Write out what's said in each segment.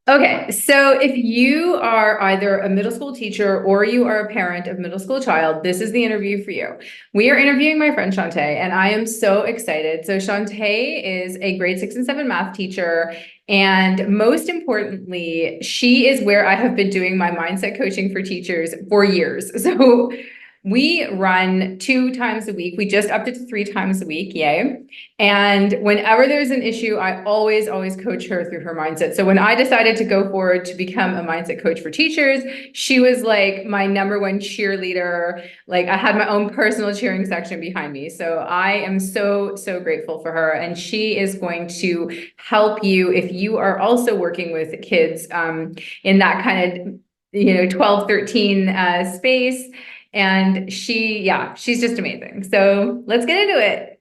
Okay, so if you are either a middle school teacher or you are a parent of middle school child, this is the interview for you. We are interviewing my friend Shantae, and I am so excited. So Shantae is a grade 6 and 7 math teacher, and most importantly, she is where I have been doing my mindset coaching for teachers for years. So we run 2 times a week. We just upped it to 3 times a week. Yay. And whenever there's an issue, I always coach her through her mindset. So when I decided to go forward to become a mindset coach for teachers, she was like my number one cheerleader. Like I had my own personal cheering section behind me. So I am so grateful for her. And she is going to help you if you are also working with kids in that kind of 12, 13 space. And she's just amazing. So let's get into it.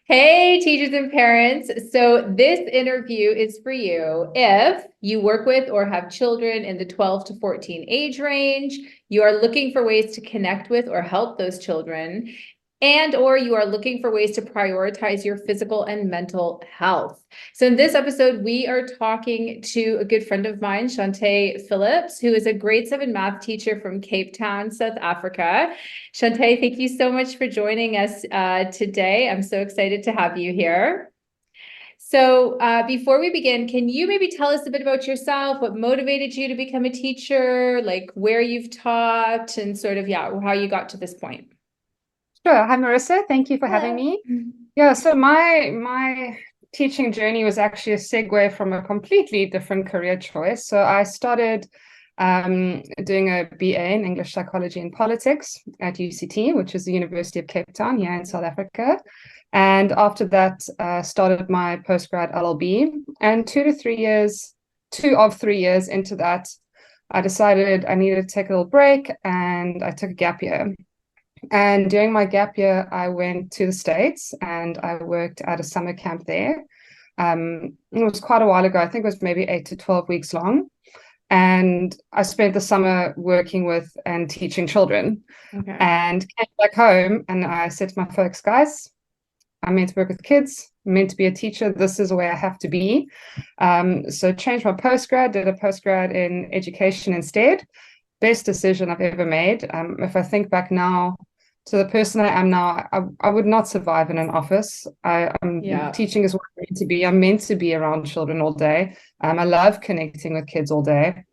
Hey, teachers and parents. So this interview is for you if you work with or have children in the 12 to 14 age range, you are looking for ways to connect with or help those children, and or you are looking for ways to prioritize your physical and mental health. So in this episode, we are talking to a good friend of mine, Shantae Phillips, who is a grade 7 math teacher from Cape Town, South Africa. Shantae, thank you so much for joining us today. I'm so excited to have you here. So before we begin, can you maybe tell us a bit about yourself, what motivated you to become a teacher, like where you've taught and sort of, how you got to this point? Sure. Hi, Marissa. Thank you for having Hello. me. Yeah, so my teaching journey was actually a segue from a completely different career choice. So I started doing a BA in English Psychology and Politics at UCT, which is the University of Cape Town here in South Africa. And after that, started my postgrad LLB. And 2 of 3 years into that, I decided I needed to take a little break, and I took a gap year. And during my gap year, I went to the States and I worked at a summer camp there. It was quite a while ago. I think it was maybe 8 to 12 weeks long. And I spent the summer working with and teaching children. Okay. And came back home and I said to my folks, guys, I'm meant to work with kids, I'm meant to be a teacher. This is where I have to be. So changed my postgrad, did a postgrad in education instead. Best decision I've ever made. If I think back now to the person I am now, I would not survive in an office. Yeah. Teaching is what I'm meant to be. I'm meant to be around children all day. I love connecting with kids all day.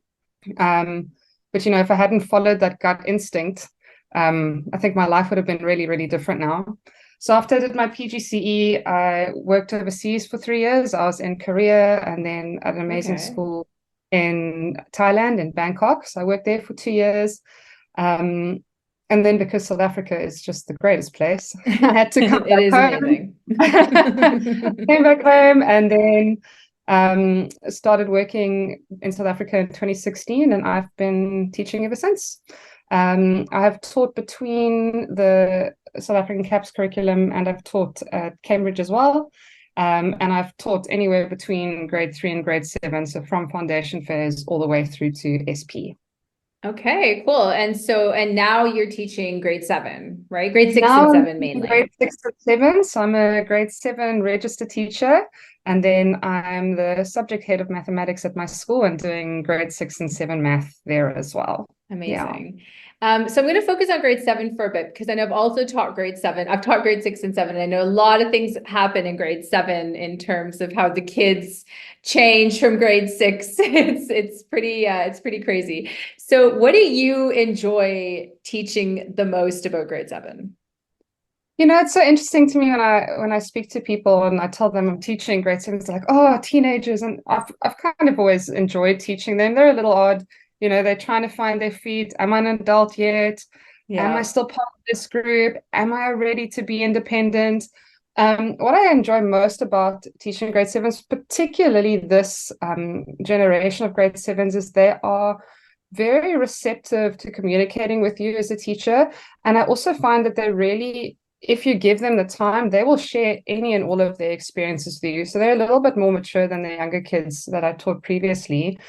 But if I hadn't followed that gut instinct, I think my life would have been really different now. So after I did my PGCE, I worked overseas for 3 years. I was in Korea and then at an amazing Okay. school in Thailand, in Bangkok. So I worked there for 2 years. And then because South Africa is just the greatest place, I had to come It is back home. amazing. Came back home and then started working in South Africa in 2016, and I've been teaching ever since. I have taught between the South African CAPS curriculum and I've taught at Cambridge as well. And I've taught anywhere between grade 3 and grade 7, so from foundation phase all the way through to SP. Okay, cool. And now you're teaching grade 7, right? Grade 6 and Now I'm 7 in grade mainly. 6 and 7, so I'm a grade 7 registered teacher, and then I'm the subject head of mathematics at my school and doing grade 6 and 7 math there as well. Yeah. Amazing. So I'm going to focus on grade 7 for a bit because I know I've also taught grade 7. I've taught grade 6 and 7. And I know a lot of things happen in grade 7 in terms of how the kids change from grade 6. It's pretty crazy. So what do you enjoy teaching the most about grade 7? It's so interesting to me when I speak to people and I tell them I'm teaching grade 7. It's like, oh, teenagers, and I've kind of always enjoyed teaching them. They're a little odd, they're trying to find their feet. Am I an adult yet? Am I Yeah. still part of this group? Am I ready to be independent? What I enjoy most about teaching grade 7s, particularly this generation of grade 7s, is they are very receptive to communicating with you as a teacher. And I also find that they're really, if you give them the time, they will share any and all of their experiences with you. So they're a little bit more mature than the younger kids that I taught previously.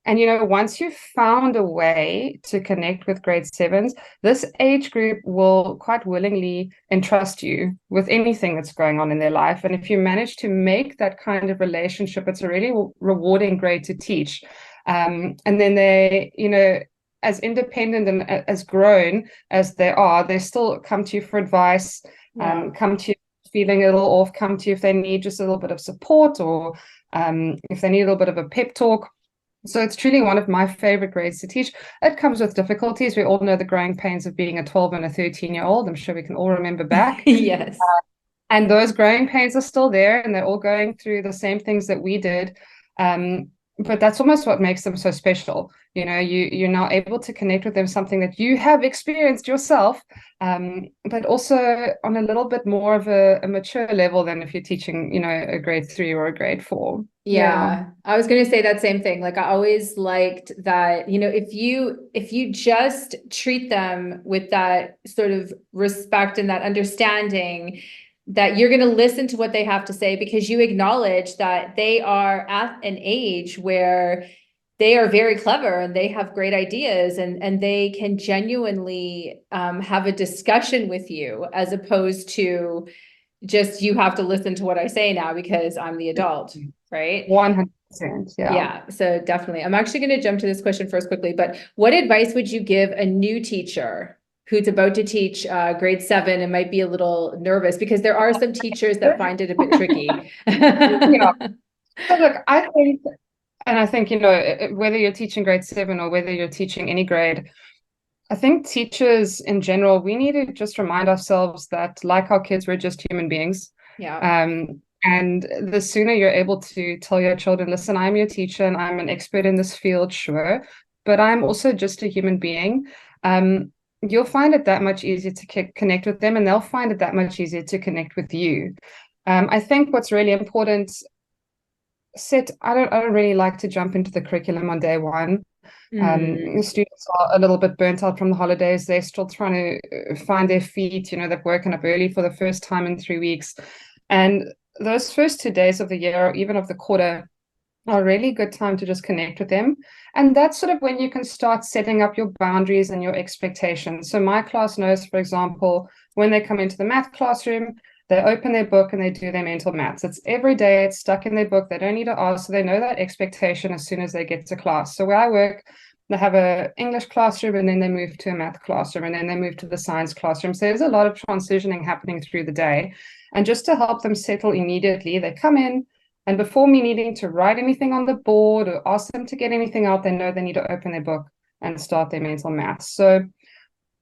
And, once you've found a way to connect with grade sevens, this age group will quite willingly entrust you with anything that's going on in their life. And if you manage to make that kind of relationship, it's a really rewarding grade to teach. And then they, as independent and as grown as they still come to you for advice, come to you feeling a little off, come to you if they need just a little bit of support, or if they need a little bit of a pep talk. So it's truly one of my favorite grades to teach. It comes with difficulties. We all know the growing pains of being a 12 and a 13-year-old. I'm sure we can all remember back. Yes. And those growing pains are still there, and they're all going through the same things that we did. But that's almost what makes them so special. You're now able to connect with them, something that you have experienced yourself, but also on a little bit more of a mature level than if you're teaching, a grade 3 or a grade 4. Yeah, I was going to say that same thing. Like, I always liked that, if you just treat them with that sort of respect and that understanding, that you're going to listen to what they have to say, because you acknowledge that they are at an age where they are very clever and they have great ideas, and they can genuinely have a discussion with you, as opposed to just, you have to listen to what I say now because I'm the adult, right? 100%. Yeah. So definitely. I'm actually going to jump to this question first quickly, but what advice would you give a new teacher who's about to teach grade 7 and might be a little nervous, because there are some teachers that find it a bit tricky? Yeah. So look, I think, whether you're teaching grade 7 or whether you're teaching any grade, I think teachers in general, we need to just remind ourselves that, like our kids, we're just human beings. Yeah. And the sooner you're able to tell your children, listen, I'm your teacher and I'm an expert in this field, sure, but I'm also just a human being. You'll find it that much easier to connect with them, and they'll find it that much easier to connect with you. I think what's really important, I don't really like to jump into the curriculum on day one. Students are a little bit burnt out from the holidays. They're still trying to find their feet. They've woken up early for the first time in 3 weeks. And those first 2 days of the year, or even of the quarter, are a really good time to just connect with them. And that's sort of when you can start setting up your boundaries and your expectations. So my class knows, for example, when they come into the math classroom, they open their book and they do their mental maths. It's every day, it's stuck in their book. They don't need to ask, so they know that expectation as soon as they get to class. So where I work, they have an English classroom, and then they move to a math classroom, and then they move to the science classroom. So there's a lot of transitioning happening through the day. And just to help them settle immediately, they come in, and before me needing to write anything on the board or ask them to get anything out, they know they need to open their book and start their mental maths. So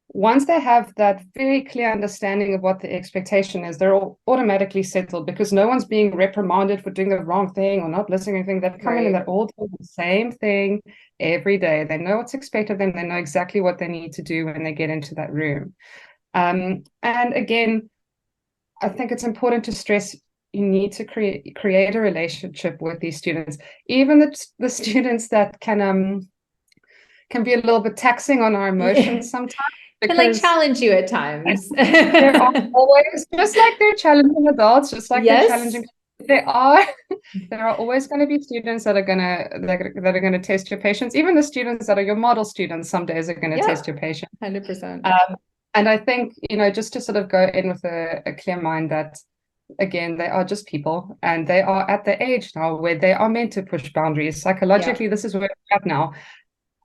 once they have that very clear understanding of what the expectation is, they're all automatically settled, because no one's being reprimanded for doing the wrong thing or not listening to anything. They've come in and they're all doing the same thing every day. They know what's expected of them. They know exactly what they need to do when they get into that room. And again, I think it's important to stress, you need to create a relationship with these students, even the students that can be a little bit taxing on our emotions sometimes. Can challenge you at times. There are always, just like they're challenging adults, just like they're challenging, there are always going to be students that are going to test your patience. Even the students that are your model students, some days are going to test your patience. 100%. And I think, just to sort of go in with a clear mind that, again, they are just people, and they are at the age now where they are meant to push boundaries. Psychologically, this is where we're at now.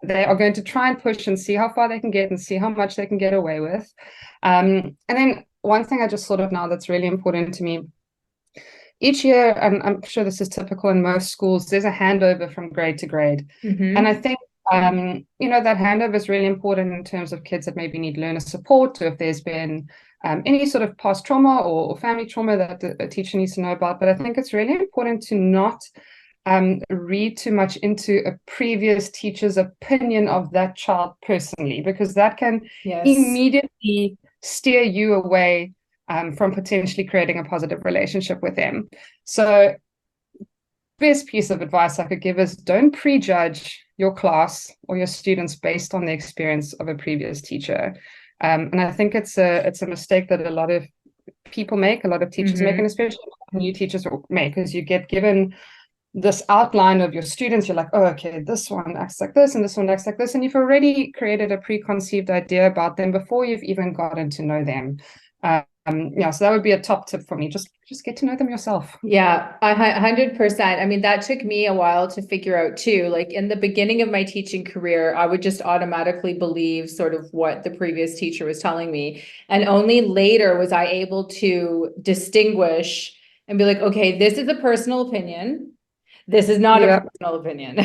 They are going to try and push and see how far they can get and see how much they can get away with. And then one thing I just thought of now that's really important to me, each year, and I'm sure this is typical in most schools, there's a handover from grade to grade. And I think, that handover is really important in terms of kids that maybe need learner support, or if there's been any sort of past trauma or family trauma that a teacher needs to know about. But I think it's really important to not read too much into a previous teacher's opinion of that child personally, because that can immediately steer you away from potentially creating a positive relationship with them. So best piece of advice I could give is, don't prejudge your class or your students based on the experience of a previous teacher. And I think it's a mistake that a lot of people make, a lot of teachers make, and especially new teachers make, because you get given this outline of your students. You're like, oh, okay, this one acts like this and this one acts like this. And you've already created a preconceived idea about them before you've even gotten to know them. Yeah, so that would be a top tip for me. Just get to know them yourself. Yeah, 100%. I mean, that took me a while to figure out too. Like in the beginning of my teaching career, I would just automatically believe sort of what the previous teacher was telling me. And only later was I able to distinguish and be like, okay, this is a personal opinion. This is not a Yeah. personal opinion.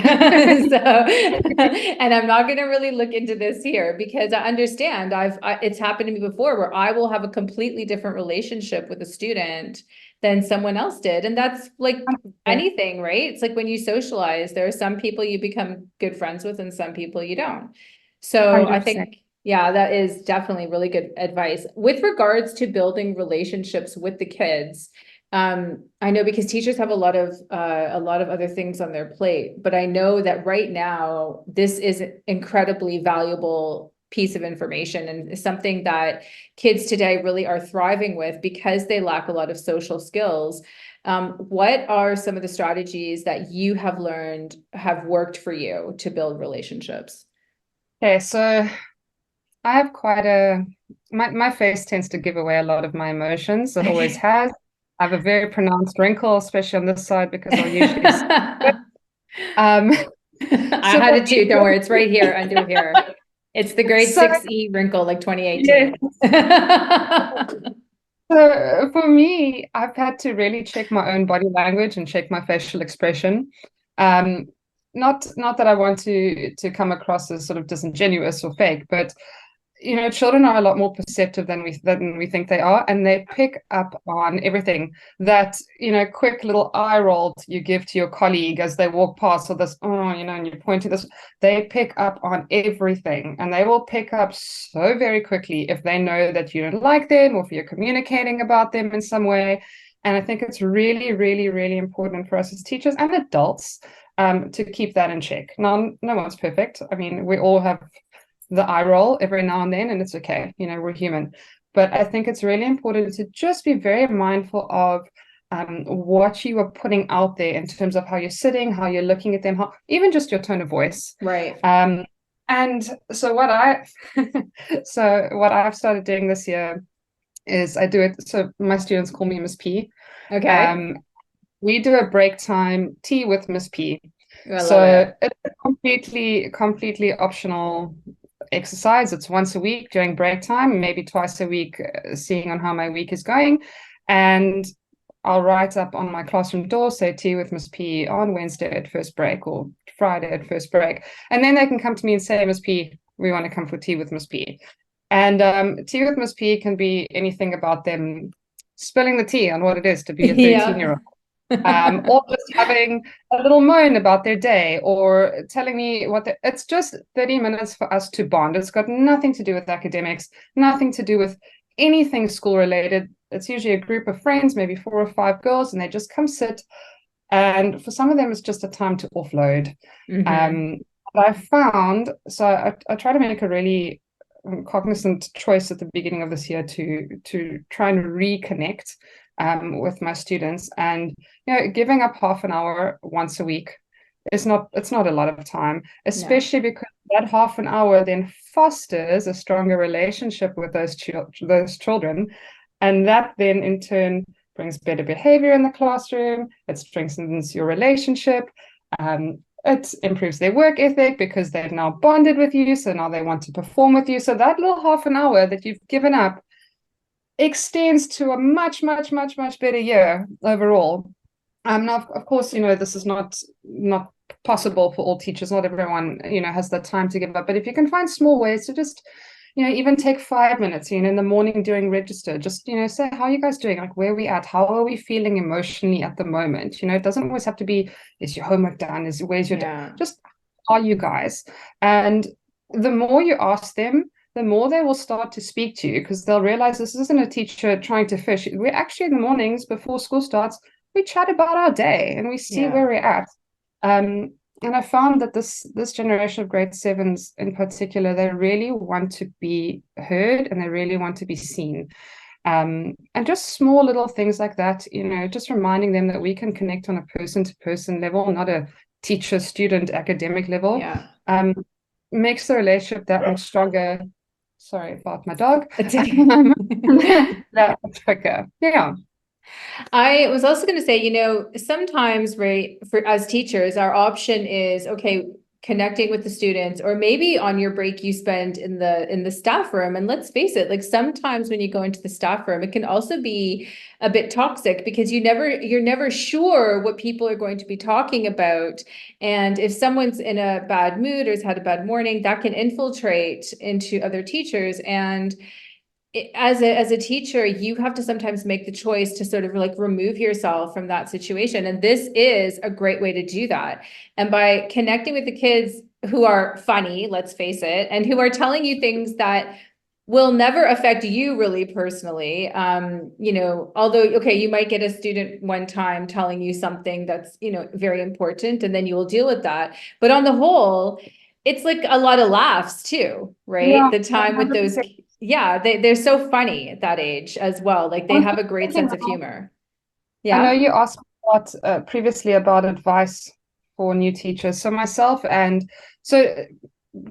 So, and I'm not going to really look into this here because I understand it's happened to me before where I will have a completely different relationship with a student than someone else did. And that's like anything, right? It's like when you socialize, there are some people you become good friends with and some people you don't. So I 100%. think, yeah, that is definitely really good advice. With regards to building relationships with the kids, I know because teachers have a lot of other things on their plate, but I know that right now this is an incredibly valuable piece of information and something that kids today really are thriving with because they lack a lot of social skills. What are some of the strategies that you have learned have worked for you to build relationships? Okay, so I have quite my face tends to give away a lot of my emotions. It always has. I have a very pronounced wrinkle, especially on this side, because I'll usually um I so had for it too. me, Don't worry, it's right here under here. It's the grade so 6E wrinkle, like yeah, 2018. so for me, I've had to really check my own body language and check my facial expression. Um, not that I want to come across as sort of disingenuous or fake, but children are a lot more perceptive than we think they are, and they pick up on everything. That quick little eye roll you give to your colleague as they walk past, or this, and you point to this. They pick up on everything, and they will pick up so very quickly if they know that you don't like them or if you're communicating about them in some way. And I think it's really, really, really important for us as teachers and adults to keep that in check. Now, no one's perfect. I mean, we all have the eye roll every now and then, and it's okay. We're human. But I think it's really important to just be very mindful of what you are putting out there in terms of how you're sitting, how you're looking at them, even just your tone of voice. Right. And so what I've started doing this year is I do it. So my students call me Miss P. Okay. Um, we do a break time tea with Miss P. I love So it. it's a completely optional exercise. It's once a week during break time, maybe twice a week, seeing on how my week is going. And I'll write up on my classroom door, say tea with Miss P on Wednesday at first break or Friday at first break. And then they can come to me and say, Miss P, we want to come for tea with Miss P. And tea with Miss P can be anything about them spilling the tea on what it is to be a 13-year-old. Yeah. Or just having a little moan about their day or telling me it's just 30 minutes for us to bond. It's got nothing to do with academics, nothing to do with anything school related. It's usually a group of friends, maybe 4 or 5 girls, and they just come sit. And for some of them, it's just a time to offload. Hmm. But I found, so I try to make a really cognizant choice at the beginning of this year to try and reconnect with my students, and giving up half an hour once a week it's not a lot of time, No. especially because that half an hour then fosters a stronger relationship with those children, and that then in turn brings better behavior in the classroom. It strengthens your relationship. It improves their work ethic because they've now bonded with you, so now they want to perform with you. So that little half an hour that you've given up extends to a much, much, much, much better year overall. Now, of course, this is not possible for all teachers. Not everyone, has the time to give up. But if you can find small ways to just, even take 5 minutes, in the morning during register, just, say, how are you guys doing? Like, where are we at? How are we feeling emotionally at the moment? It doesn't always have to be, is your homework done? Where's your, Yeah. just, are you guys? And the more you ask them, the more they will start to speak to you, because they'll realize this isn't a teacher trying to fish. We're actually in the mornings before school starts, we chat about our day and we see Yeah. where we're at. And I found that this generation of grade sevens in particular, they really want to be heard and they really want to be seen. And just small little things like that, just reminding them that we can connect on a person-to-person level, not a teacher-student academic level, Yeah. makes the relationship that much stronger. Sorry about my dog. It's okay. That much quicker. Yeah. I was also going to say, sometimes, right, for as teachers, our option is, okay, connecting with the students, or maybe on your break you spend in the staff room. And let's face it, like sometimes when you go into the staff room, it can also be a bit toxic because you're never sure what people are going to be talking about. And if someone's in a bad mood or has had a bad morning, that can infiltrate into other teachers. And as a teacher, you have to sometimes make the choice to sort of like remove yourself from that situation. And this is a great way to do that. And by connecting with the kids who are funny, let's face it, and who are telling you things that will never affect you really personally. Although, okay, you might get a student one time telling you something that's, very important, and then you will deal with that. But on the whole, it's like a lot of laughs too, right? Yeah, The time with those, 100%. yeah, they're so funny at that age as well. Like they I'm have a great thinking sense of now, humor. I know Yeah. you asked previously about advice for new teachers. So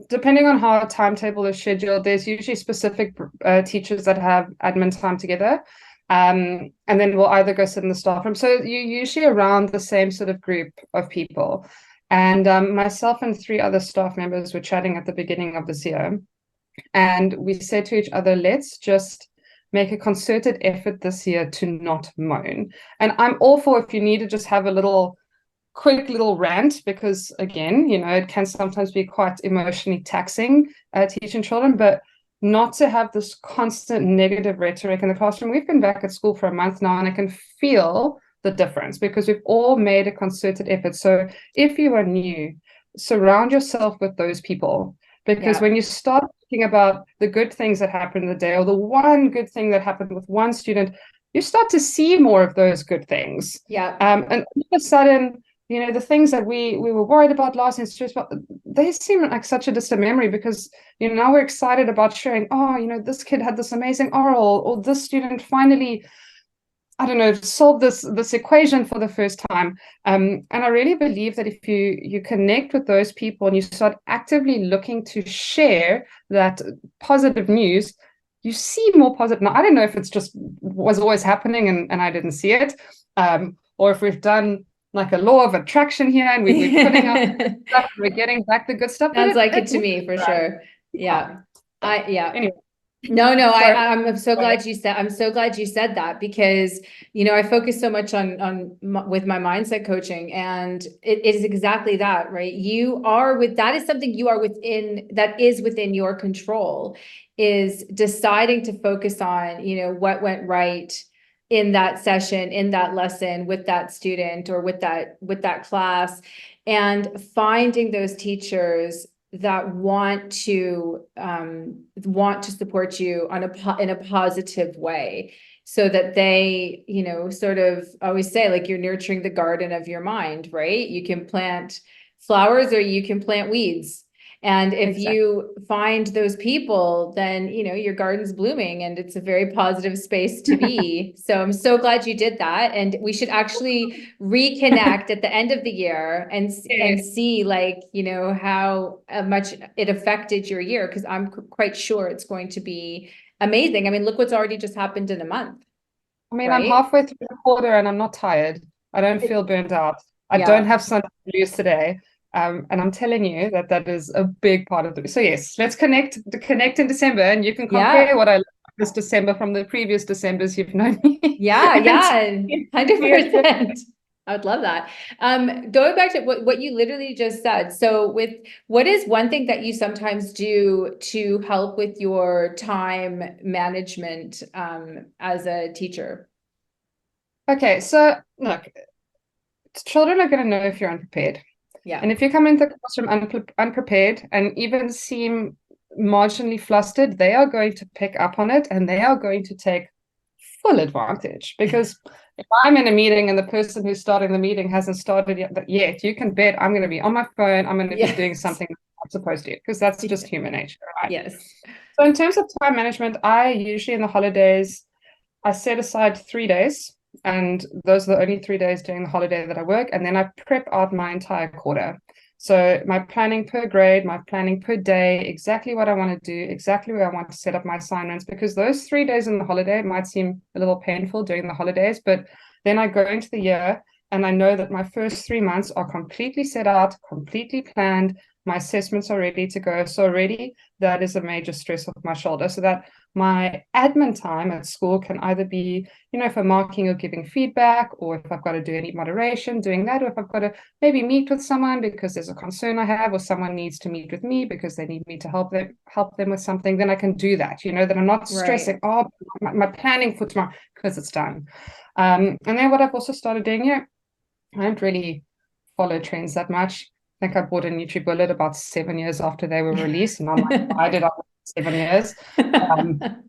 depending on how a timetable is scheduled, there's usually specific teachers that have admin time together. And then we'll either go sit in the staff room. So you're usually around the same sort of group of people. And myself and 3 other staff members were chatting at the beginning of this year. And we said to each other, let's just make a concerted effort this year to not moan. And I'm all for if you need to just have a quick little rant, because again, it can sometimes be quite emotionally taxing teaching children, but not to have this constant negative rhetoric in the classroom. We've been back at school for a month now, and I can feel the difference because we've all made a concerted effort. So if you are new, surround yourself with those people, because Yeah. when you start thinking about the good things that happened in the day, or the one good thing that happened with one student, you start to see more of those good things. Yeah. And all of a sudden, the things that we were worried about last and stressed about, they seem like such a distant memory, because now we're excited about sharing, oh, this kid had this amazing oral, or this student finally, I don't know, solve this equation for the first time. And I really believe that if you connect with those people and you start actively looking to share that positive news, you see more positive. Now, I don't know if it's just was always happening and I didn't see it, or if we've done like a law of attraction here and we're putting out stuff and we're getting back the good stuff. Sounds But like it it to me for sure. Yeah. Yeah. Anyway, No, sorry. I'm so glad you said, that, because, I focus so much on with my mindset coaching, and it is exactly that, right? That is something you are within, that is within your control, is deciding to focus on, what went right in that session, in that lesson, with that student, or with that class, and finding those teachers that want to support you in a positive way, so that they, sort of always say, like, you're nurturing the garden of your mind, right? You can plant flowers or you can plant weeds. And if Exactly. you find those people, then, your garden's blooming, and it's a very positive space to be. So I'm so glad you did that. And we should actually reconnect at the end of the year and Yes. see, like, how much it affected your year, because I'm quite sure it's going to be amazing. I mean, look what's already just happened in a month, I mean, I'm right? halfway through the quarter and I'm not tired. I don't feel burnt out. I don't Yeah. have Sunday blues today. And I'm telling you that is a big part of it. So yes, let's connect in December, and you can Yeah. compare what I learned this December from the previous Decembers you've known me. Yeah, And yeah, see 100%. I would love that. Going back to what you literally just said. So what is one thing that you sometimes do to help with your time management, as a teacher? Okay, so look, children are going to know if you're unprepared. Yeah. And if you come into the classroom unprepared and even seem marginally flustered, they are going to pick up on it and they are going to take full advantage. Because if I'm in a meeting and the person who's starting the meeting hasn't started yet, you can bet I'm going to be on my phone. I'm going to be doing Yes. something I'm supposed to, because that's just human nature, right? Yes. So in terms of time management, I usually in the holidays I set aside 3 days, and those are the only 3 days during the holiday that I work. And then I prep out my entire quarter. So my planning per grade, my planning per day, exactly what I want to do, exactly where I want to set up my assignments, because those 3 days in the holiday might seem a little painful during the holidays, but then I go into the year and I know that my first 3 months are completely set out, completely planned. My assessments are ready to go. So already that is a major stress off my shoulder, so that my admin time at school can either be, for marking or giving feedback, or if I've got to do any moderation, doing that, or if I've got to maybe meet with someone because there's a concern I have, or someone needs to meet with me because they need me to help them with something, then I can do that, that I'm not stressing, my planning for tomorrow, because it's done. And then what I've also started doing here, I don't really follow trends that much. I think I bought a NutriBullet about 7 years after they were released, and I'm like, why did I wait 7 years?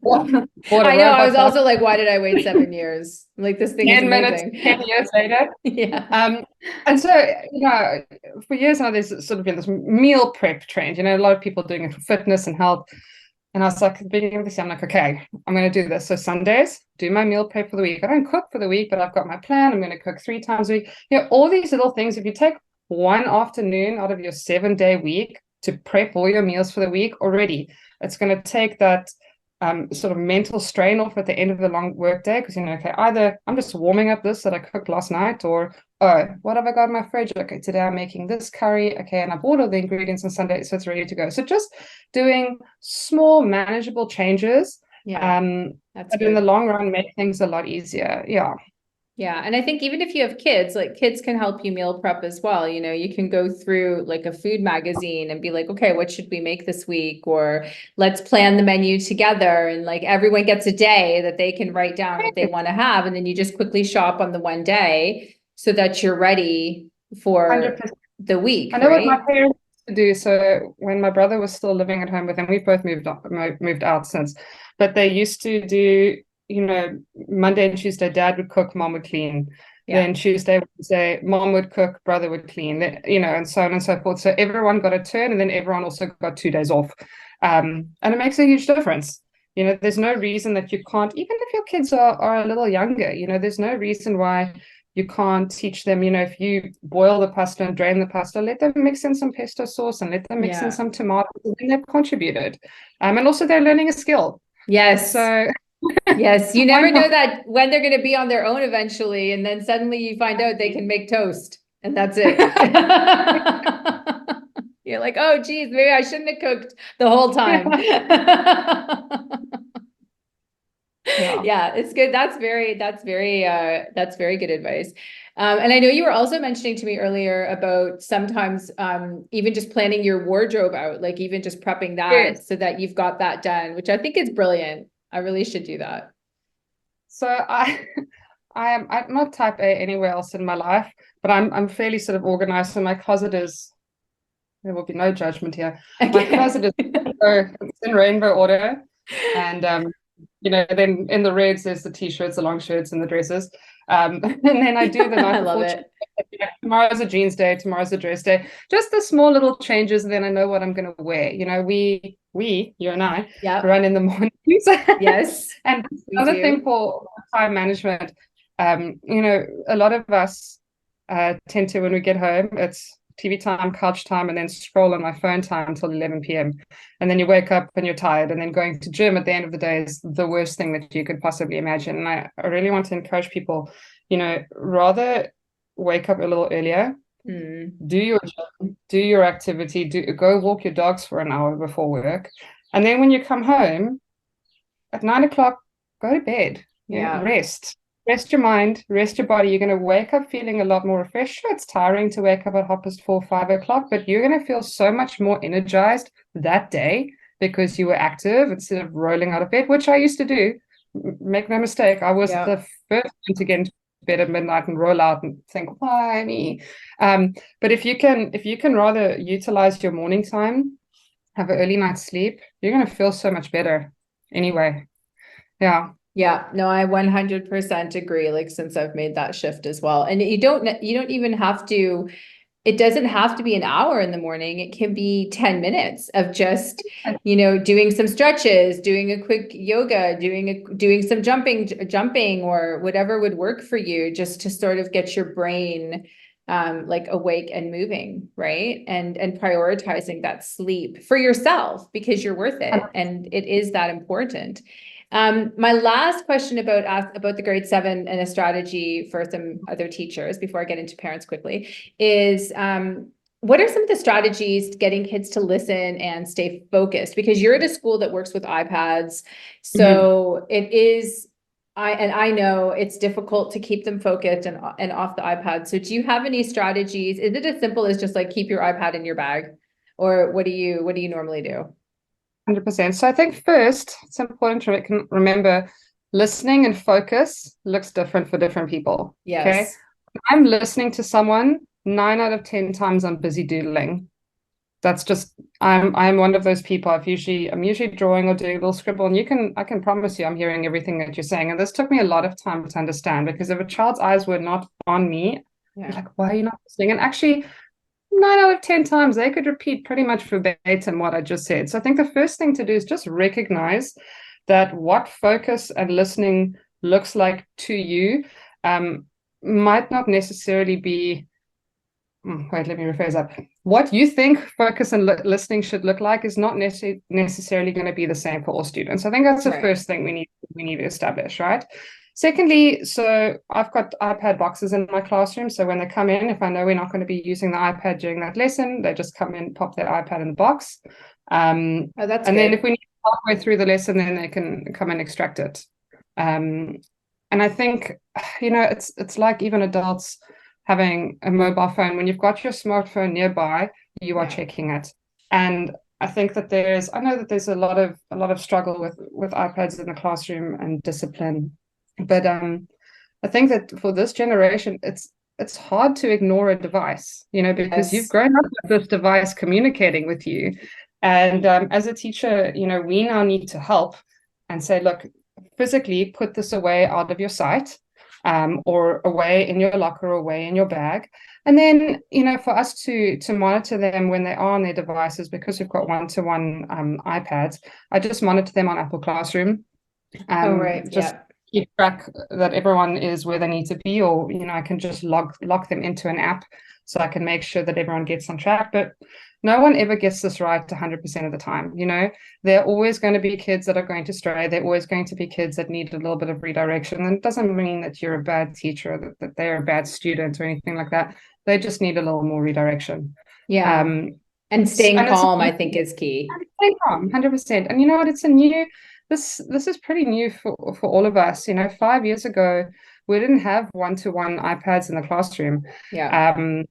Bought a I know. I robot was dog. also like, why did I wait 7 years? Like, this thing is 10 minutes, amazing. 10 years later. Yeah. And so, for years now, there's sort of been this meal prep trend, a lot of people doing it for fitness and health. And I was like, at the beginning of this year, I'm like, okay, I'm going to do this. So Sundays, do my meal prep for the week. I don't cook for the week, but I've got my plan. I'm going to cook 3 times a week. All these little things. If you take one afternoon out of your 7-day week to prep all your meals for the week already, it's going to take that sort of mental strain off at the end of the long work day, because okay, either I'm just warming up this that I cooked last night, or what have I got in my fridge? Okay, today I'm making this curry. Okay, and I bought all the ingredients on Sunday, so it's ready to go. So just doing small, manageable changes, that's but in the long run, make things a lot easier. Yeah. Yeah. And I think even if you have kids, like kids can help you meal prep as well. You can go through like a food magazine and be like, okay, what should we make this week? Or let's plan the menu together. And like everyone gets a day that they can write down what they want to have. And then you just quickly shop on the one day so that you're ready for 100%. the week. I know right? what my parents used to do. So when my brother was still living at home with him, we've both moved out since, but they used to do, Monday and Tuesday, dad would cook, mom would clean. Then Tuesday, Wednesday, mom would cook, brother would clean, and so on and so forth. So everyone got a turn, and then everyone also got 2 days off. And it makes a huge difference. There's no reason that you can't, even if your kids are a little younger, there's no reason why you can't teach them, if you boil the pasta and drain the pasta, let them mix in some pesto sauce and let them mix in some tomatoes, and they've contributed. And also they're learning a skill. Yes. So yes, you never know that when they're going to be on their own eventually, and then suddenly you find out they can make toast, and that's it. You're like, oh, geez, maybe I shouldn't have cooked the whole time. Yeah, it's good. That's very good advice. And I know you were also mentioning to me earlier about sometimes even just planning your wardrobe out, like even just prepping that so that you've got that done, which I think is brilliant. I really should do that. So I'm not type A anywhere else in my life, but I'm fairly sort of organized. So my closet is, there will be no judgment here. My closet is it's in rainbow order, and then in the reds there's the t-shirts, the long shirts, and the dresses. And then I do the night before. Tomorrow's a jeans day, tomorrow's a dress day. Just the small little changes, and then I know what I'm going to wear. You and I run in the mornings. Yes. And another thing for time management, a lot of us tend to, when we get home, it's TV time, couch time, and then scroll on my phone time until 11 p.m. And then you wake up and you're tired, and then going to gym at the end of the day is the worst thing that you could possibly imagine. And I really want to encourage people, rather wake up a little earlier, do your gym, do your activity, go walk your dogs for an hour before work. And then when you come home at 9 o'clock, go to bed, rest your mind, rest your body. You're going to wake up feeling a lot more refreshed. Sure, it's tiring to wake up at 4:30, 5 o'clock, but you're going to feel so much more energized that day because you were active instead of rolling out of bed, which I used to do. Make no mistake, I was the first one to get into bed at midnight and roll out and think, why me? But if you can rather utilize your morning time, have an early night's sleep, you're going to feel so much better anyway. Yeah, no, I 100% agree. Like, since I've made that shift as well. And you don't even have to it doesn't have to be an hour in the morning. It can be 10 minutes of just, doing some stretches, doing a quick yoga, doing some jumping or whatever would work for you, just to sort of get your brain like awake and moving, right? And prioritizing that sleep for yourself because you're worth it. And it is that important. My last question about the grade 7 and a strategy for some other teachers before I get into parents quickly is, what are some of the strategies to getting kids to listen and stay focused? Because you're at a school that works with iPads. So it is, I know it's difficult to keep them focused and off the iPad. So do you have any strategies? Is it as simple as just like keep your iPad in your bag? Or what do you normally do? 100%. So I think first, it's important to remember listening and focus looks different for different people. Yes. Okay. I'm listening to someone 9 out of 10 times I'm busy doodling. That's just I'm one of those people. I'm usually drawing or doing a little scribble, and I can promise you I'm hearing everything that you're saying. And this took me a lot of time to understand, because if a child's eyes were not on me, I'd be like, why are you not listening? And actually 9 out of 10 times they could repeat pretty much verbatim what I just said. So I think the first thing to do is just recognize that what focus and listening looks like to you might not necessarily be, wait, let me rephrase that. What you think focus and listening should look like is not necessarily going to be the same for all students. I think that's the first thing we need to establish, right? Secondly, so I've got iPad boxes in my classroom. So when they come in, if I know we're not going to be using the iPad during that lesson, they just come in, pop their iPad in the box. And then if we need halfway through the lesson, then they can come and extract it. And I think, it's like even adults having a mobile phone. When you've got your smartphone nearby, you are checking it. And I think that I know that there's a lot of struggle with iPads in the classroom and discipline. But I think that for this generation, it's hard to ignore a device, because you've grown up with this device communicating with you. And as a teacher, we now need to help and say, look, physically put this away out of your sight, or away in your locker, or away in your bag. And then, for us to monitor them when they are on their devices, because we've got one-to-one iPads, I just monitor them on Apple Classroom. Keep track that everyone is where they need to be, or I can just lock them into an app so I can make sure that everyone gets on track. But no one ever gets this right 100% of the time. There are always going to be kids that are going to stray. There are always going to be kids that need a little bit of redirection. And it doesn't mean that you're a bad teacher, that they're a bad student or anything like that. They just need a little more redirection. And staying calm, I think, is key. Staying calm, 100%. And you know what? This is pretty new for all of us. 5 years ago, we didn't have one-to-one iPads in the classroom. And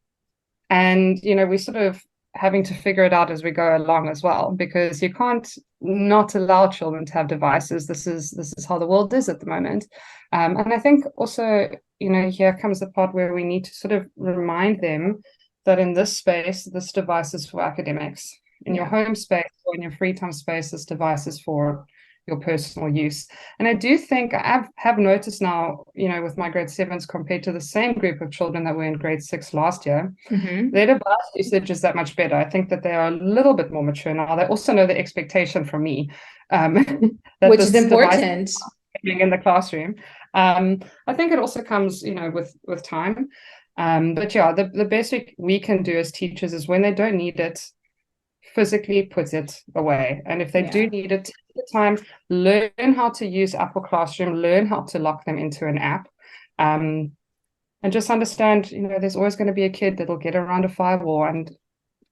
we're sort of having to figure it out as we go along as well, because you can't not allow children to have devices. This is how the world is at the moment. And I think also, here comes the part where we need to sort of remind them that in this space, this device is for academics. In your home space or in your free time space, this device is for your personal use. And I do think I have noticed now, with my grade 7s compared to the same group of children that were in grade 6 last year, their device usage is that much better. I think that they are a little bit more mature now. They also know the expectation from me, which is important in the classroom. I think it also comes, with time. But yeah, the best we can do as teachers is when they don't need it, physically put it away. And if they do need it, take the time, learn how to use Apple Classroom, learn how to lock them into an app, and just understand, there's always going to be a kid that'll get around a firewall, and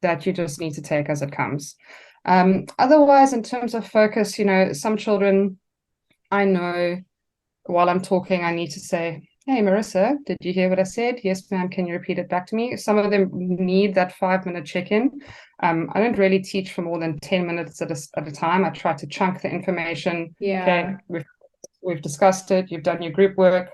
that you just need to take as it comes. Otherwise, in terms of focus, some children, I know while I'm talking, I need to say, hey, Marissa, did you hear what I said? Yes, ma'am. Can you repeat it back to me? Some of them need that 5-minute check-in. I don't really teach for more than 10 minutes at a time. I try to chunk the information. Okay, we've discussed it. You've done your group work.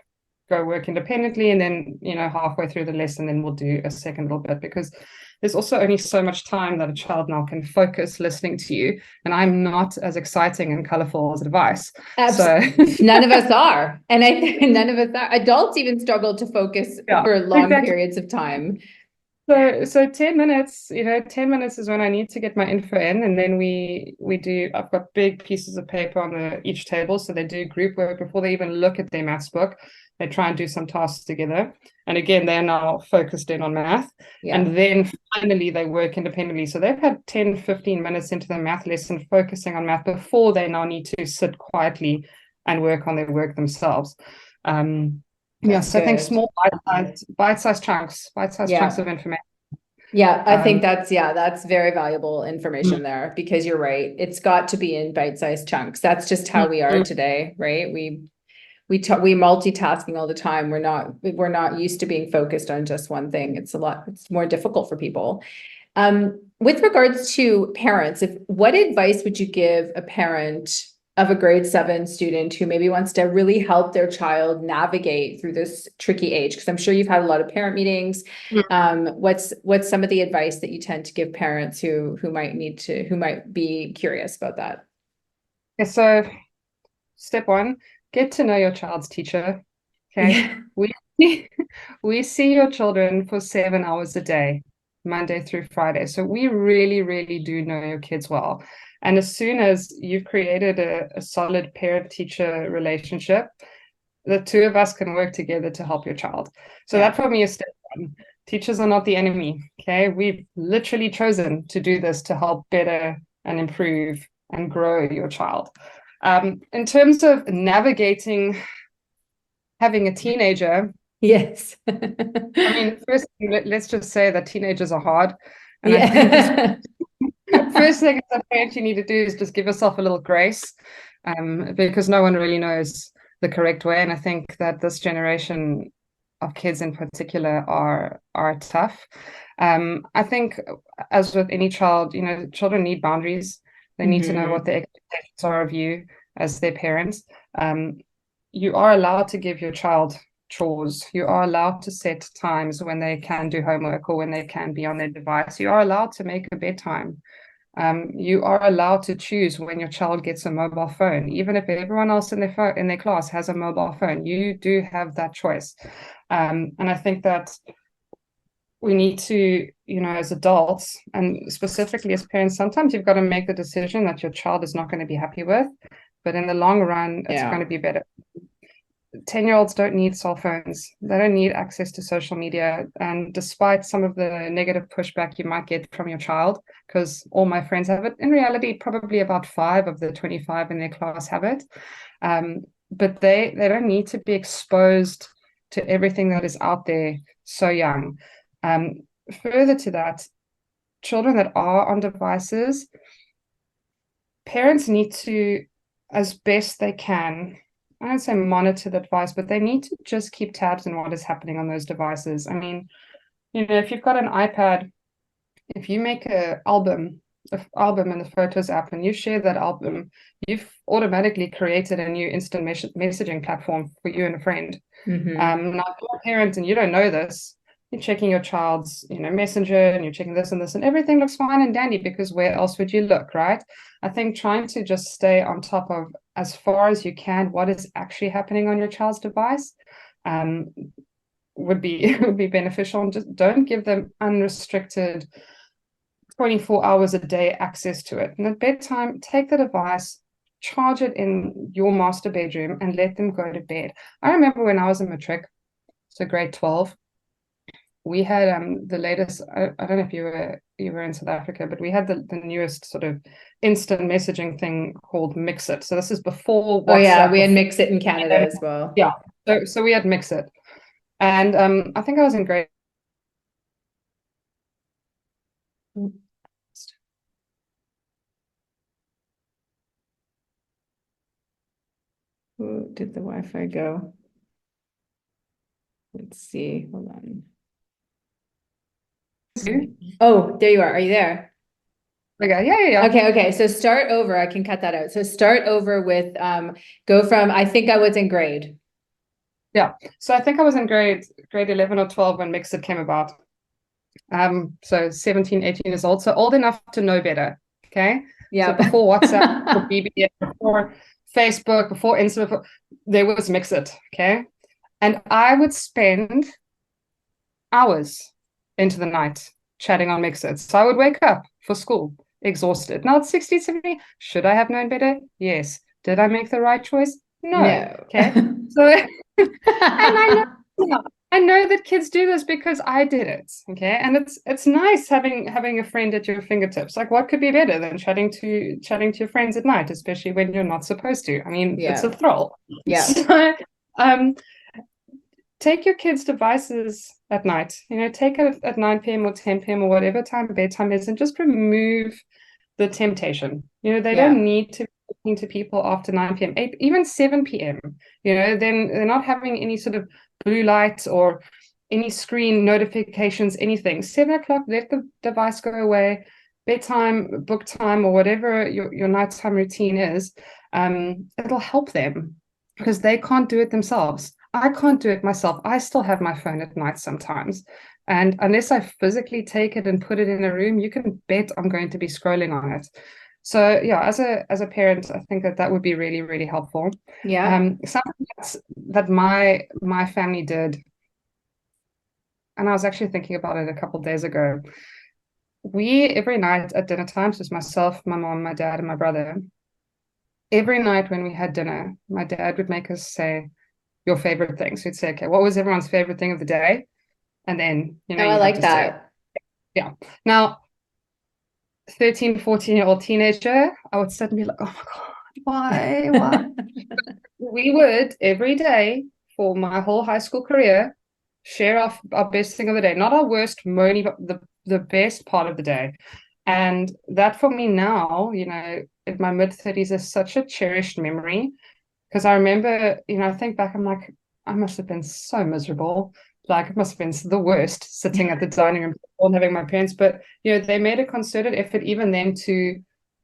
Go work independently. And then, halfway through the lesson, then we'll do a second little bit, because there's also only so much time that a child now can focus listening to you. And I'm not as exciting and colorful as a device. So none of us are. And I think none of us are. Adults even struggle to focus for long periods of time. So 10 minutes, 10 minutes is when I need to get my info in, and then I've got big pieces of paper on each table, so they do group work before they even look at their maths book. They try and do some tasks together. And again, they're now focused in on math. Yeah. And then finally they work independently. So they've had 10, 15 minutes into the math lesson focusing on math before they now need to sit quietly and work on their work themselves. So I think small bite-sized chunks of information. Yeah, I think that's very valuable information there, because you're right. It's got to be in bite-sized chunks. That's just how we are today, right? We multitasking all the time. We're not used to being focused on just one thing. It's more difficult for people. With regards to parents, what advice would you give a parent of a grade 7 student who maybe wants to really help their child navigate through this tricky age? Because I'm sure you've had a lot of parent meetings. What's some of the advice that you tend to give parents who might be curious about that? Yeah, so step 1, get to know your child's teacher. Okay. Yeah. We see your children for 7 hours a day, Monday through Friday. So we really, really do know your kids well. And as soon as you've created a solid parent-teacher relationship, the two of us can work together to help your child. So that for me is step 1. Teachers are not the enemy. Okay. We've literally chosen to do this to help better and improve and grow your child. In terms of navigating having a teenager, yes. I mean, first, let's just say that teenagers are hard. And I think first thing as a parent you need to do is just give yourself a little grace, because no one really knows the correct way. And I think that this generation of kids in particular are tough. I think, as with any child, children need boundaries. They need to know what the expectations are of you as their parents. You are allowed to give your child chores. You are allowed to set times when they can do homework or when they can be on their device. You are allowed to make a bedtime. You are allowed to choose when your child gets a mobile phone. Even if everyone else in their class has a mobile phone, you do have that choice. And I think that we need to, as adults and specifically as parents, sometimes you've got to make the decision that your child is not going to be happy with, but in the long run, it's going to be better. 10-year-olds don't need cell phones. They don't need access to social media. And despite some of the negative pushback you might get from your child, because all my friends have it, in reality, probably about 5 of the 25 in their class have it. But they don't need to be exposed to everything that is out there so young. Further to that, children that are on devices, parents need to, as best they can, I don't say monitor the device, but they need to just keep tabs on what is happening on those devices. I mean, if you've got an iPad, if you make an album in the Photos app and you share that album, you've automatically created a new instant messaging platform for you and a friend. Now, if you're a parent and you don't know this, you're checking your child's, messenger, and you're checking this and this, and everything looks fine and dandy, because where else would you look, right? I think trying to just stay on top of, as far as you can, what is actually happening on your child's device would be beneficial. And just don't give them unrestricted 24 hours a day access to it. And at bedtime, take the device, charge it in your master bedroom, and let them go to bed. I remember when I was in matric, so grade 12, we had the latest, I don't know if you were in South Africa, but we had the newest sort of instant messaging thing called Mixit. So this is before WhatsApp. Oh yeah, we had Mixit in Canada as well. Yeah, so we had Mixit. And I think I was in grade. Ooh, did the Wi-Fi go? Let's see, hold on. Oh, there you are. Are you there? Okay, yeah. Okay. So start over. I can cut that out. So start over with go from, I think I was in grade. Yeah. So I think I was in grade 11 or 12 when Mixit came about. So 17, 18 years old. So old enough to know better. Okay. Yeah. So before WhatsApp, before BBS, before Facebook, before Instagram, there was Mixit. Okay. And I would spend hours into the night, chatting on Mixer. So I would wake up for school exhausted. Now it's 60, 70. Should I have known better? Yes. Did I make the right choice? No. No. Okay. So, and I know that kids do this because I did it. Okay. And it's nice having a friend at your fingertips. Like, what could be better than chatting to your friends at night, especially when you're not supposed to? I mean, it's a thrill. Yeah. So, take your kids' devices at night. Take it at 9 p.m. or 10 p.m. or whatever time bedtime is, and just remove the temptation. They don't need to be talking to people after 9 p.m., 8, even 7 p.m. Then they're not having any sort of blue light or any screen notifications, anything. 7 o'clock, let the device go away. Bedtime, book time, or whatever your nighttime routine is, it'll help them because they can't do it themselves. I can't do it myself. I still have my phone at night sometimes. And unless I physically take it and put it in a room, you can bet I'm going to be scrolling on it. So yeah, as a parent, I think that would be really, really helpful. Yeah. Something that my family did, and I was actually thinking about it a couple of days ago. We, every night at dinner time, so it's myself, my mom, my dad, and my brother, every night when we had dinner, my dad would make us say your favorite thing. So he'd say, okay, what was everyone's favorite thing of the day? And then, Oh, I like that. Yeah. Now, 13, 14-year-old teenager, I would suddenly be like, oh my God, why? We would every day for my whole high school career share our best thing of the day, not our worst moany, but the best part of the day. And that for me now, in my mid-30s is such a cherished memory because I remember, I think back, I'm like, I must have been so miserable. Like, it must have been the worst sitting at the dining room and having my parents. But, they made a concerted effort even then to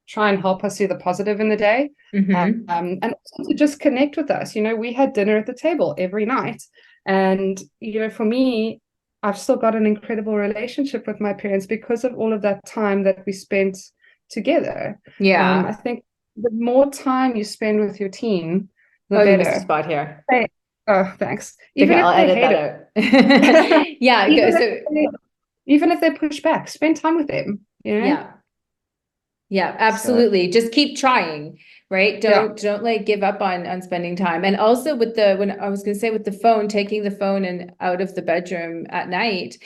try and help us see the positive in the day. Mm-hmm. And also to just connect with us. We had dinner at the table every night. And, for me, I've still got an incredible relationship with my parents because of all of that time that we spent together. Yeah. I think the more time you spend with your teen, the Oh, you missed a better. spot here. Oh, thanks. Okay, Even I'll if they edit hate that it. out. Yeah, Even if they push back, spend time with them, yeah. Yeah, So, absolutely. Just keep trying, right? yeah. Don't like give up on spending time. And also with the when I was gonna say with the phone, taking the phone and out of the bedroom at night,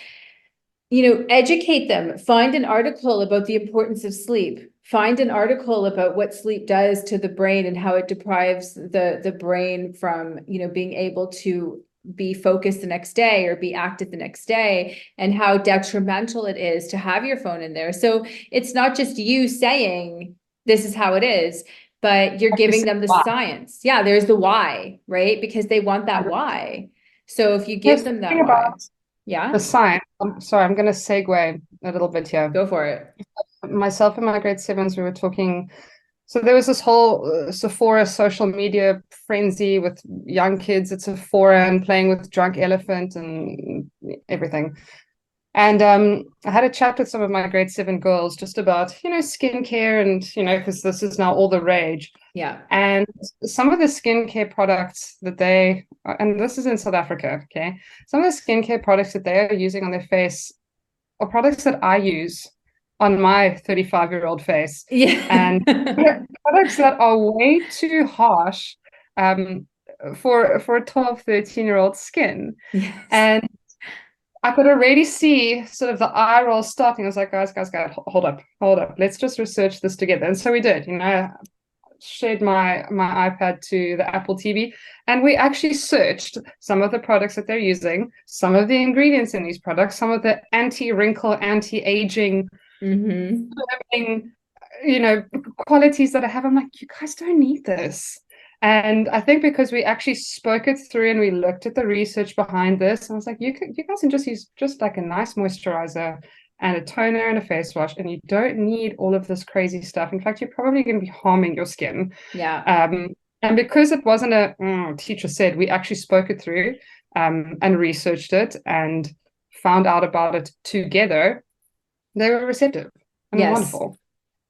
educate them. Find an article about the importance of sleep. Find an article about what sleep does to the brain and how it deprives the brain from, being able to be focused the next day or be active the next day, and how detrimental it is to have your phone in there. So it's not just you saying this is how it is, but you're giving them the science. Yeah, there's the why, right? Because they want that why. So if you give them that why, The yeah, science. Sorry, I'm going to segue a little bit here. go for it. Myself and my grade sevens, we were talking. So there was this whole Sephora social media frenzy with young kids at Sephora and playing with Drunk Elephant and everything. And I had a chat with some of my grade 7 girls just about, skincare and, because this is now all the rage. Yeah. And some of the skincare products that and this is in South Africa, okay? Some of the skincare products that they are using on their face are products that I use on my 35-year-old face. Yeah. And products that are way too harsh for a 12, 13-year-old skin. Yes. And I could already see sort of the eye roll starting. I was like, guys, hold up. Let's just research this together. And so we did, shared my iPad to the Apple TV, and we actually searched some of the products that they're using, some of the ingredients in these products, some of the anti-wrinkle, anti-aging, qualities that I have. I'm like, you guys don't need this. And I think because we actually spoke it through and we looked at the research behind this, and I was like, you guys can just use just like a nice moisturizer and a toner and a face wash, and you don't need all of this crazy stuff. In fact, you're probably going to be harming your skin. Yeah. And because it wasn't teacher said, we actually spoke it through and researched it and found out about it together. They were receptive and Yes. Wonderful.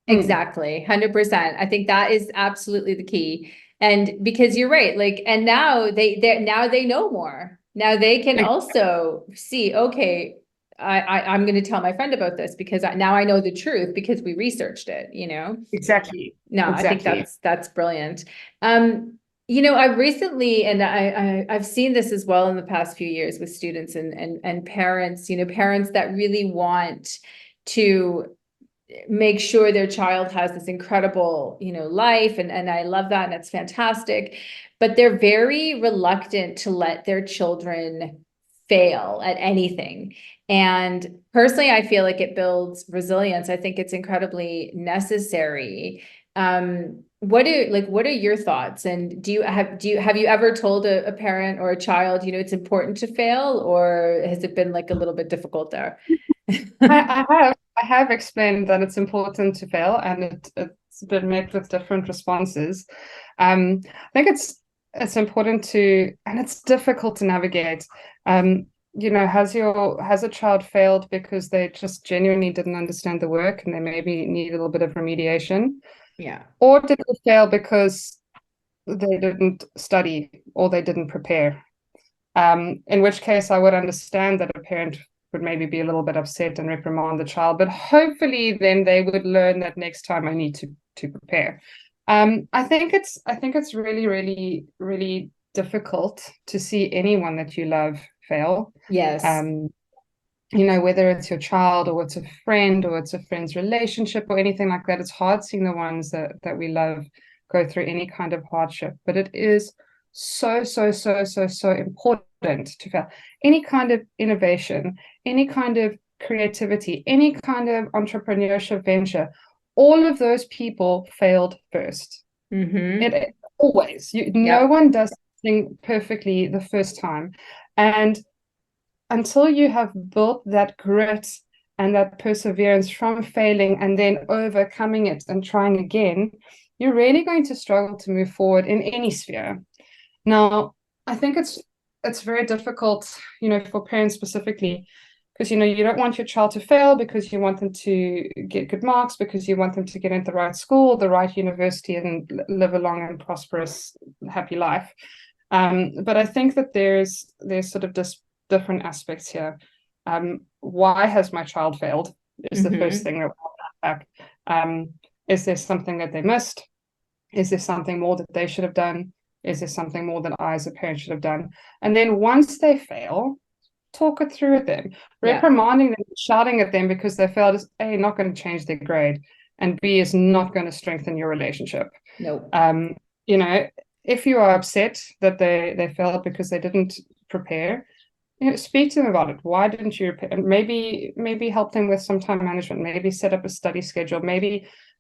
Exactly. 100%. I think that is absolutely the key. And because you're right, like, and now they know more. Now they can also see, okay, I'm going to tell my friend about this because now I know the truth because we researched it, Exactly. No, I think Exactly. that's brilliant. I've recently, and I've seen this as well in the past few years with students and parents, parents that really want to make sure their child has this incredible, life. And I love that. And it's fantastic. But they're very reluctant to let their children fail at anything. And personally, I feel like it builds resilience. I think it's incredibly necessary. What are your thoughts? And have you ever told a parent or a child, it's important to fail, or has it been like a little bit difficult there? I have explained that it's important to fail, and it's been met with different responses. I think it's important to, and it's difficult to navigate. Has a child failed because they just genuinely didn't understand the work and they maybe need a little bit of remediation? Yeah. Or did they fail because they didn't study or they didn't prepare? In which case I would understand that a parent would maybe be a little bit upset and reprimand the child, but hopefully then they would learn that next time I need to prepare. I think it's really, really, really difficult to see anyone that you love fail. Yes. Whether it's your child or it's a friend or it's a friend's relationship or anything like that, it's hard seeing the ones that we love go through any kind of hardship. But it is so, so, so, so, so important to fail. Any kind of innovation, any kind of creativity, any kind of entrepreneurship venture, all of those people failed first. Mm-hmm. It always, no one does something perfectly the first time. And until you have built that grit and that perseverance from failing and then overcoming it and trying again, you're really going to struggle to move forward in any sphere. Now, I think it's very difficult, for parents specifically, because you don't want your child to fail because you want them to get good marks, because you want them to get into the right school, the right university, and live a long and prosperous, happy life. But I think that there's sort of this different aspects here. Why has my child failed is the first thing that we'll back. Is there something that they missed? Is there something more that they should have done? Is there something more that I as a parent should have done? And then once they fail, talk it through with them. Reprimanding them, shouting at them because they failed is A, not going to change their grade, and B, is not going to strengthen your relationship. Nope. If you are upset that they failed because they didn't prepare, speak to them about it. Why didn't you prepare? Maybe help them with some time management. Maybe set up a study schedule.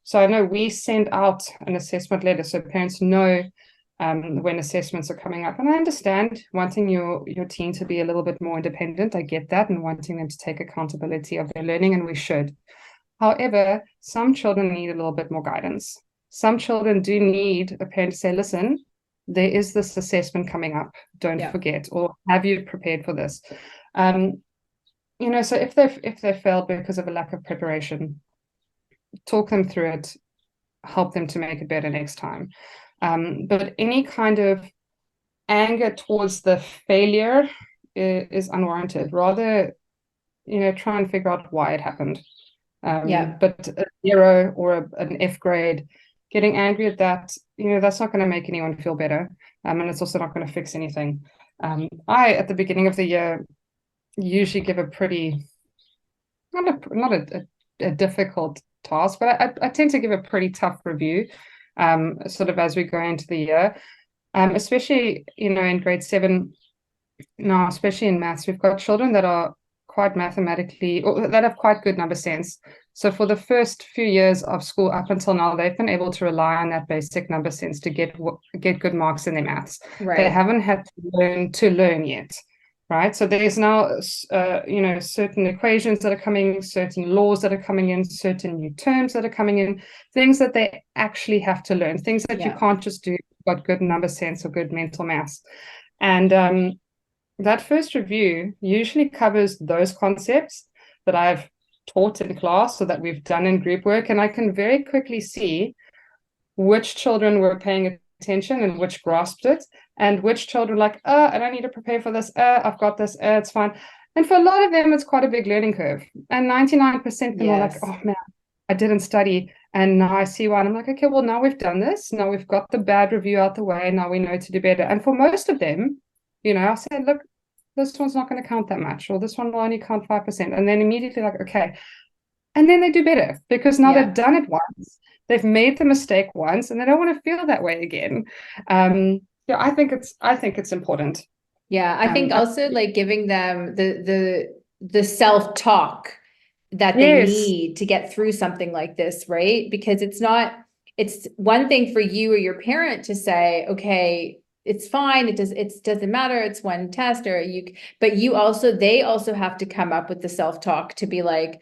So I know we send out an assessment letter so parents know when assessments are coming up. And I understand wanting your teen to be a little bit more independent. I get that, and wanting them to take accountability of their learning, and we should. However, some children need a little bit more guidance. Some children do need a parent to say, listen, there is this assessment coming up. Don't forget, or have you prepared for this? So if they failed because of a lack of preparation, talk them through it, help them to make it better next time. But any kind of anger towards the failure is unwarranted. Rather, try and figure out why it happened. But a 0 or an F grade, getting angry at that, that's not going to make anyone feel better. And it's also not going to fix anything. I, at the beginning of the year, usually give a pretty, not a difficult task, but I tend to give a pretty tough review, sort of as we go into the year, especially, in grade 7 now, especially in maths, we've got children that are quite mathematically, or that have quite good number sense. So for the first few years of school up until now, they've been able to rely on that basic number sense to get good marks in their maths. Right. They haven't had to learn yet, right? So there's now, certain equations that are coming, certain laws that are coming in, certain new terms that are coming in, things that they actually have to learn, things that you can't just do, got good number sense or good mental maths. And that first review usually covers those concepts that I've taught in class or that we've done in group work. And I can very quickly see which children were paying attention and which grasped it, and which children were like, I don't need to prepare for this. I've got this. It's fine. And for a lot of them, it's quite a big learning curve. And 99% of them are like, Yes. oh man, I didn't study. And now I see why. And I'm like, okay, well, now we've done this. Now we've got the bad review out the way. Now we know to do better. And for most of them, I said, look, this one's not going to count that much, or this one will only count 5%. And then immediately like, okay. And then they do better because now they've done it once. They've made the mistake once and they don't want to feel that way again. Yeah, I think it's important. Yeah, I think also like giving them the self-talk that they Yes. need to get through something like this, right? Because it's one thing for you or your parent to say, okay, it's fine, it doesn't matter, it's one test, but they also have to come up with the self-talk to be like,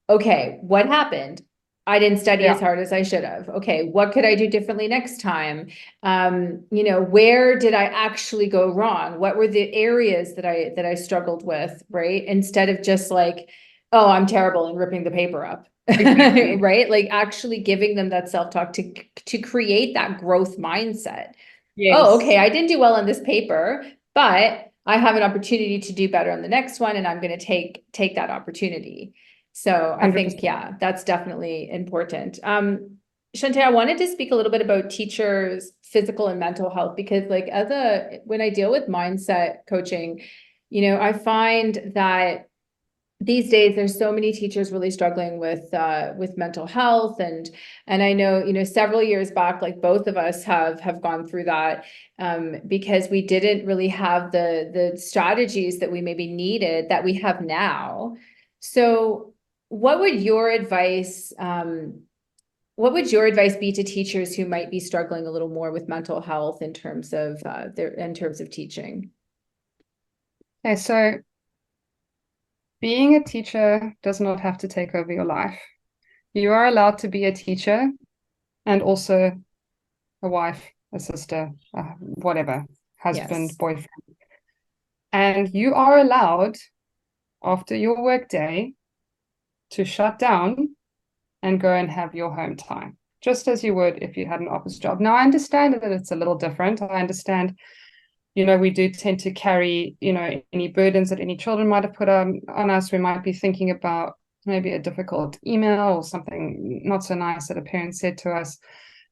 okay, what happened? I didn't study as Yeah. hard as I should have. Okay, what could I do differently next time? Where did I actually go wrong? What were the areas that I struggled with, right? Instead of just like, oh, I'm terrible and ripping the paper up. Exactly. Right? Like actually giving them that self-talk to create that growth mindset. Oh, Yes. okay, I didn't do well on this paper, but I have an opportunity to do better on the next one, and I'm going to take that opportunity. So I think, 100%. yeah, that's definitely important. Shante, I wanted to speak a little bit about teachers' physical and mental health because, like, when I deal with mindset coaching, I find that these days there's so many teachers really struggling with mental health, and I know, several years back, like both of us have gone through that, because we didn't really have the strategies that we maybe needed that we have now. So what would your advice be to teachers who might be struggling a little more with mental health in terms of teaching? Okay, so being a teacher does not have to take over your life. You are allowed to be a teacher and also a wife, a sister, whatever, husband, Yes. boyfriend. And you are allowed, after your work day, to shut down and go and have your home time, just as you would if you had an office job. Now, I understand that it's a little different. I understand, we do tend to carry, any burdens that any children might have put on us. We might be thinking about maybe a difficult email or something not so nice that a parent said to us.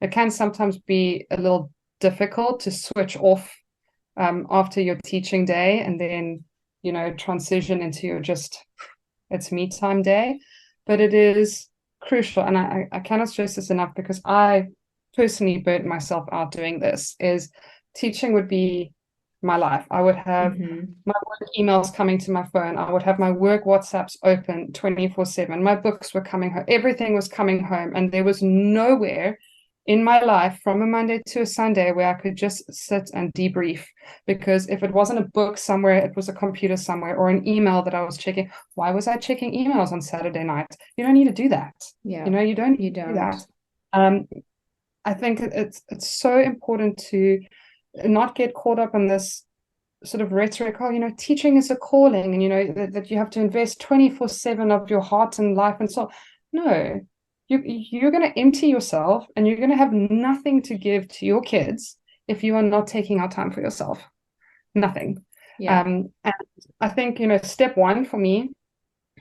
It can sometimes be a little difficult to switch off after your teaching day and then, transition into your it's me time day. But it is crucial. And I cannot stress this enough because I personally burnt myself out doing this, is teaching would be my life. I would have my work emails coming to my phone. I would have my work WhatsApps open 24/7. My books were coming home. Everything was coming home. And there was nowhere in my life from a Monday to a Sunday where I could just sit and debrief. Because if it wasn't a book somewhere, it was a computer somewhere or an email that I was checking. Why was I checking emails on Saturday night? You don't need to do that. Yeah, You don't you need to do that. don't. I think it's so important to not get caught up in this sort of rhetoric. Oh, teaching is a calling, and that you have to invest 24/7 of your heart and life and soul. No, you're going to empty yourself, and you're going to have nothing to give to your kids if you are not taking out time for yourself. Nothing. Yeah. And I think step one for me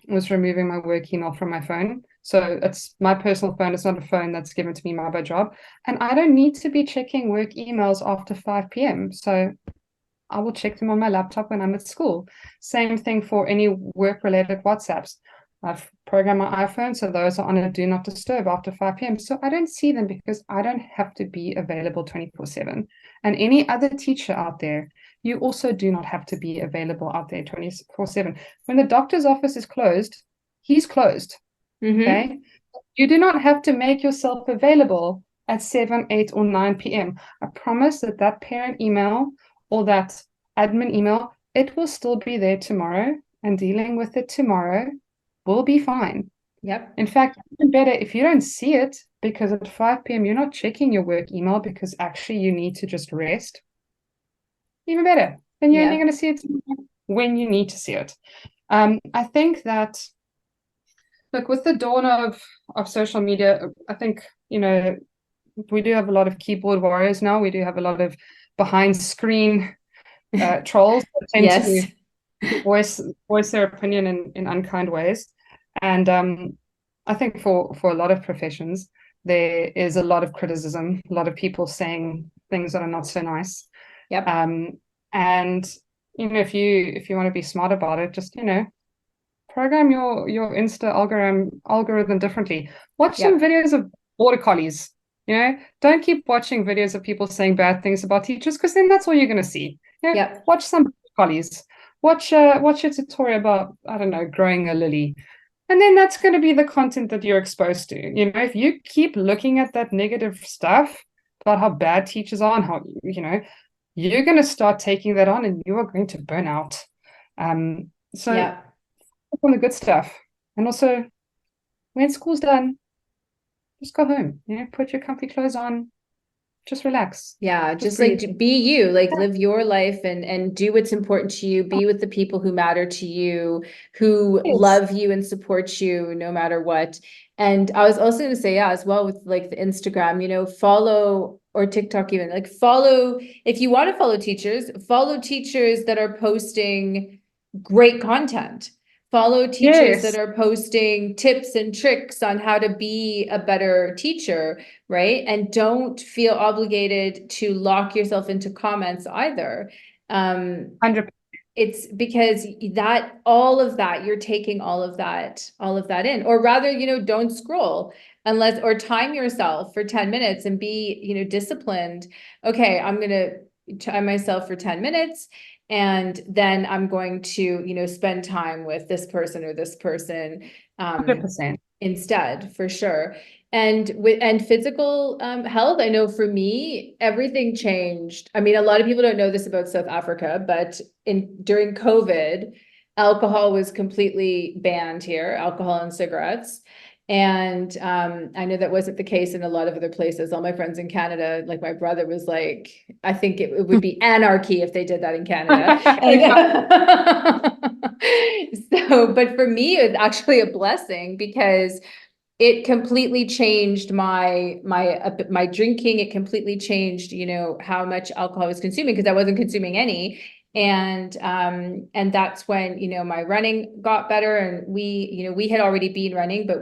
was removing my work email from my phone. So it's my personal phone. It's not a phone that's given to me by job. And I don't need to be checking work emails after 5 p.m. So I will check them on my laptop when I'm at school. Same thing for any work-related WhatsApps. I've programmed my iPhone, so those are on a do not disturb after 5 p.m. So I don't see them because I don't have to be available 24/7. And any other teacher out there, you also do not have to be available out there 24/7. When the doctor's office is closed, he's closed. Okay. You do not have to make yourself available at 7, 8, or 9 p.m. I promise that parent email or that admin email, it will still be there tomorrow, and dealing with it tomorrow will be fine. Yep. In fact, even better, if you don't see it because at 5 p.m. you're not checking your work email because actually you need to just rest, even better. Then you're only going to see it when you need to see it. I think that, look, with the dawn of social media, I think, we do have a lot of keyboard warriors now. We do have a lot of behind screen trolls that tend Yes. voice their opinion in unkind ways. And I think for a lot of professions, there is a lot of criticism, a lot of people saying things that are not so nice. Yep. And if you want to be smart about it, just program your Insta algorithm differently. Watch some Yep. videos of border collies. Don't keep watching videos of people saying bad things about teachers, because then that's all you're going to see. Yep. Watch some border collies. Watch a tutorial about, I don't know, growing a lily. And then that's going to be the content that you're exposed to. If you keep looking at that negative stuff about how bad teachers are and how, you're going to start taking that on and you are going to burn out. So Yep. on the good stuff. And also, when school's done, just go home. Put your comfy clothes on, just relax, Yeah, just just like breathe. be you, like live your life and do what's important to you, be with the people who matter to you, who Yes. love you and support you no matter what. And I was also going to say, yeah, as well with like the Instagram, follow or TikTok even, like follow, if you want to follow teachers that are posting great content. Follow teachers that Yes. are posting tips and tricks on how to be a better teacher, right? And don't feel obligated to lock yourself into comments either. 100%. It's because that all of that, you're taking all of that in, or rather, don't scroll unless, or time yourself for 10 minutes and be, disciplined. Okay, I'm going to time myself for 10 minutes. And then I'm going to, spend time with this person or this person, 100%. instead, for sure. And physical health, I know for me, everything changed. I mean, a lot of people don't know this about South Africa, but during COVID, alcohol was completely banned here, alcohol and cigarettes. And I know that wasn't the case in a lot of other places. All my friends in Canada, like my brother was like, I think it would be anarchy if they did that in Canada. So, but for me, it's actually a blessing because it completely changed my drinking. It completely changed, how much alcohol I was consuming because I wasn't consuming any. And that's when, my running got better and we had already been running, but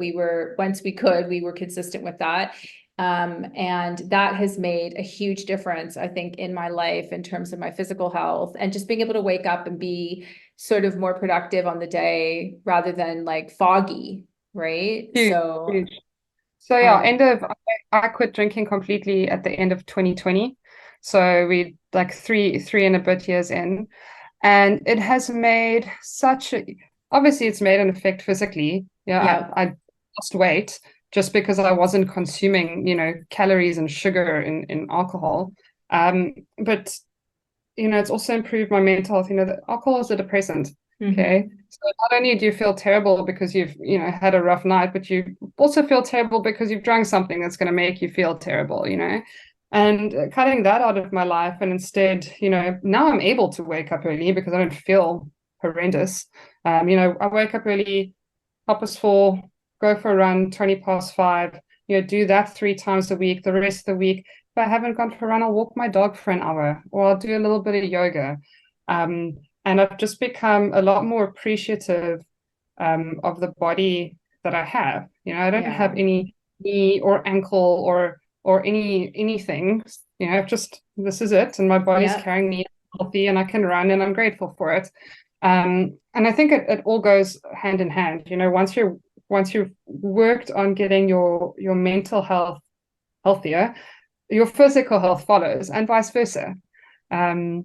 once we were consistent with that. And that has made a huge difference, I think, in my life in terms of my physical health and just being able to wake up and be sort of more productive on the day rather than like foggy, right? Huge, So, huge. So yeah, um, I quit drinking completely at the end of 2020. So we like three and a bit years in, and it has made obviously it's made an effect physically. yeah, I lost weight just because I wasn't consuming, calories and sugar in alcohol. But it's also improved my mental health. That alcohol is a depressant. Okay. mhm, So not only do you feel terrible because you've, had a rough night, but you also feel terrible because you've drunk something that's going to make you feel terrible. And cutting that out of my life, and instead, now I'm able to wake up early because I don't feel horrendous. I wake up early, 4:30, go for a run, 5:20, do that 3 times a week. The rest of the week, if I haven't gone for a run, I'll walk my dog for an hour or I'll do a little bit of yoga. And I've just become a lot more appreciative of the body that I have. I don't have yeah, any knee or ankle or anything. Just this is it, and my body's yeah, carrying me healthy, and I can run, and I'm grateful for it. And I think it all goes hand in hand. Once you've worked on getting your mental health healthier, your physical health follows, and vice versa.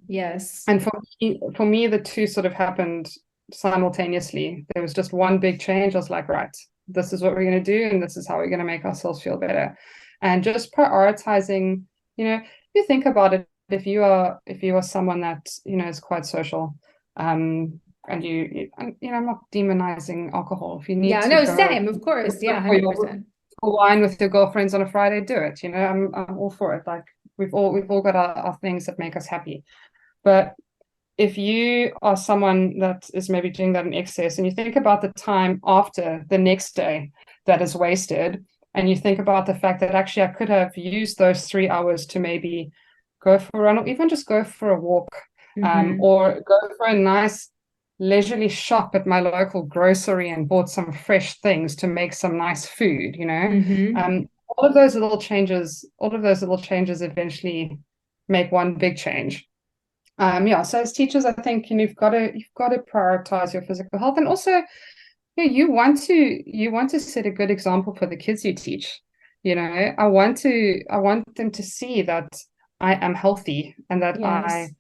yes, And for me, the two sort of happened simultaneously. There was just one big change. I was like, right, this is what we're going to do, and this is how we're going to make ourselves feel better. And just prioritizing, you think about it, if you are someone that is quite social, and I'm not demonizing alcohol. If you need yeah, to no, go same, of course, yeah, for your 100%. for wine with your girlfriends on a Friday, do it. I'm all for it. Like we've all got our things that make us happy. But if you are someone that is maybe doing that in excess, and you think about the time after the next day that is wasted, and you think about the fact that actually I could have used those 3 hours to maybe go for a run or even just go for a walk, Hmm. or go for a nice leisurely shop at my local grocery and bought some fresh things to make some nice food, you know. Mm-hmm. All of those little changes eventually make one big change. Yeah, so as teachers, I think, you know, you've got to prioritize your physical health, and also, yeah, you want to set a good example for the kids you teach. You know, I want them to see that I am healthy and that Yes.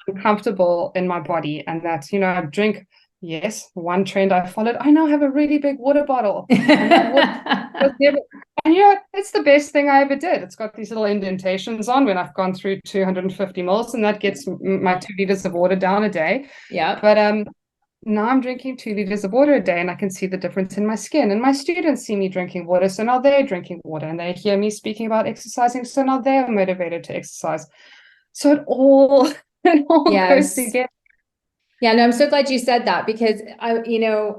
I'm comfortable in my body, and that, you know, I drink. Yes, one trend I followed. I now have a really big water bottle, and that water was never. And you know, it's the best thing I ever did. It's got these little indentations on when I've gone through 250 mils, and that gets my 2 liters of water down a day. Yep. But now I'm drinking 2 liters of water a day, and I can see the difference in my skin. And my students see me drinking water, so now they're drinking water, and they hear me speaking about exercising, so now they're motivated to exercise. So it all goes Yes. together. Yeah, no, I'm so glad you said that, because I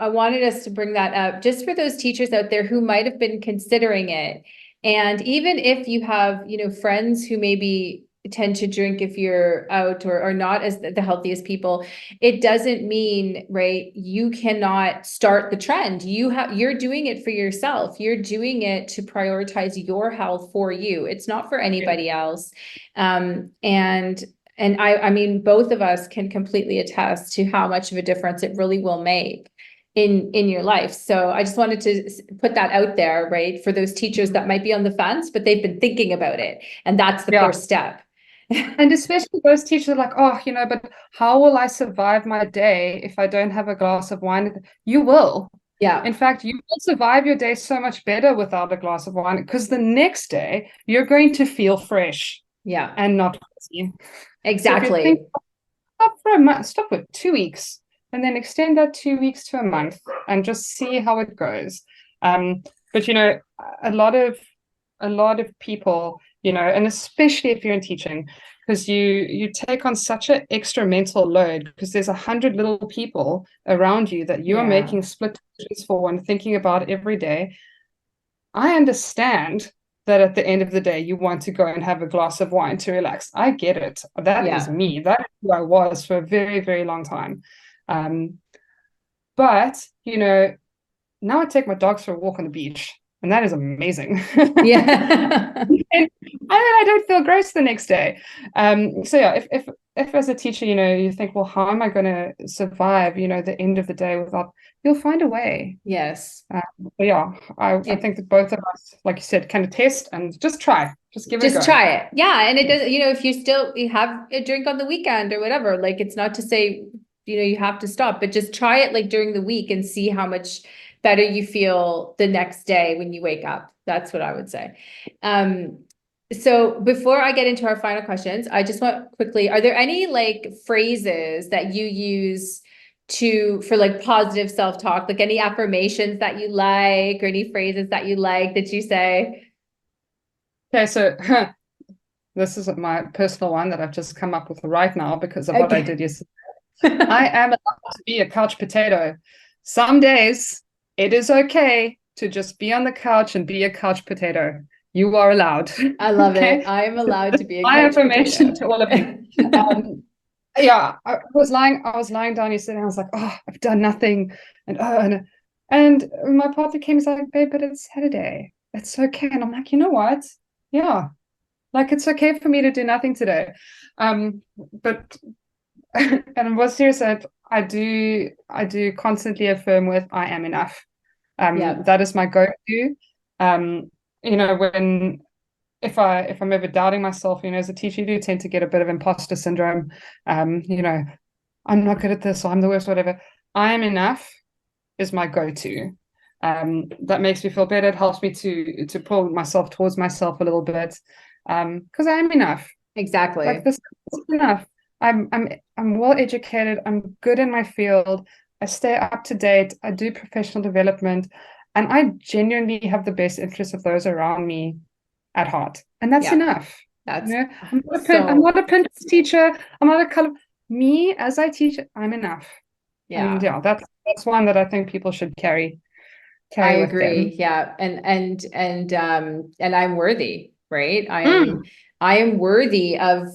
wanted us to bring that up just for those teachers out there who might have been considering it. And even if you have, friends who maybe tend to drink if you're out, or not as the healthiest people, it doesn't mean, right, you cannot start the trend. You're doing it for yourself. You're doing it to prioritize your health for you. It's not for anybody else. And I mean, both of us can completely attest to how much of a difference it really will make in your life. So I just wanted to put that out there, right, for those teachers that might be on the fence, but they've been thinking about it, and that's the first step. And especially those teachers are like, oh, you know, but how will I survive my day if I don't have a glass of wine? You will. Yeah. In fact, you will survive your day so much better without a glass of wine, because the next day you're going to feel fresh Yeah. and not fuzzy. Exactly. So if you think, stop for a month, stop with 2 weeks, and then extend that 2 weeks to a month, and just see how it goes. But you know, a lot of people, you know, and especially if you're in teaching, because you take on such an extra mental load, because there's 100 little people around you that you are making split decisions for and thinking about every day. I understand that at the end of the day, you want to go and have a glass of wine to relax. I get it. That is me. That is who I was for a very, very long time. But, you know, now I take my dogs for a walk on the beach, and that is amazing. Yeah. And I don't feel gross the next day. So yeah, if as a teacher, you know, you think, well, how am I going to survive, you know, the end of the day without, you'll find a way. Yes. But yeah, I think that both of us, like you said, kind of test and just try, just give it a go. Just try it. Yeah. And it does, if you have a drink on the weekend or whatever, like, it's not to say, you have to stop, but just try it like during the week and see how much better you feel the next day when you wake up. That's what I would say. So before I get into our final questions, I just want quickly, are there any like phrases that you use for like positive self-talk, like any affirmations that you like, or any phrases that you like that you say? Okay, so this is my personal one that I've just come up with right now because of what I did yesterday. I am allowed to be a couch potato. Some days it is okay to just be on the couch and be a couch potato. You are allowed. I love it. I am allowed to be a couch my affirmation potato. to all of you. Yeah, I was lying down yesterday, and I was like, oh, I've done nothing, and my partner came and was like, babe, but it's Saturday. It's okay. And I'm like, you know what? Yeah, like it's okay for me to do nothing today. But and I was serious that I do constantly affirm with I am enough. That is my go-to. You know, if I'm ever doubting myself, you know, as a teacher, you do tend to get a bit of imposter syndrome. You know, I'm not good at this, or I'm the worst, whatever. I am enough is my go-to. That makes me feel better. It helps me to pull myself towards myself a little bit. Because I am enough. Exactly. Like, this is enough. I'm well educated. I'm good in my field. I stay up to date. I do professional development, and I genuinely have the best interests of those around me at heart, and that's enough. That's I'm not a Pinterest teacher. I'm not a color. Me as I teach, I'm enough. Yeah. And yeah, that's one that I think people should carry. I With agree. them. Yeah. And I'm worthy, right? I am worthy of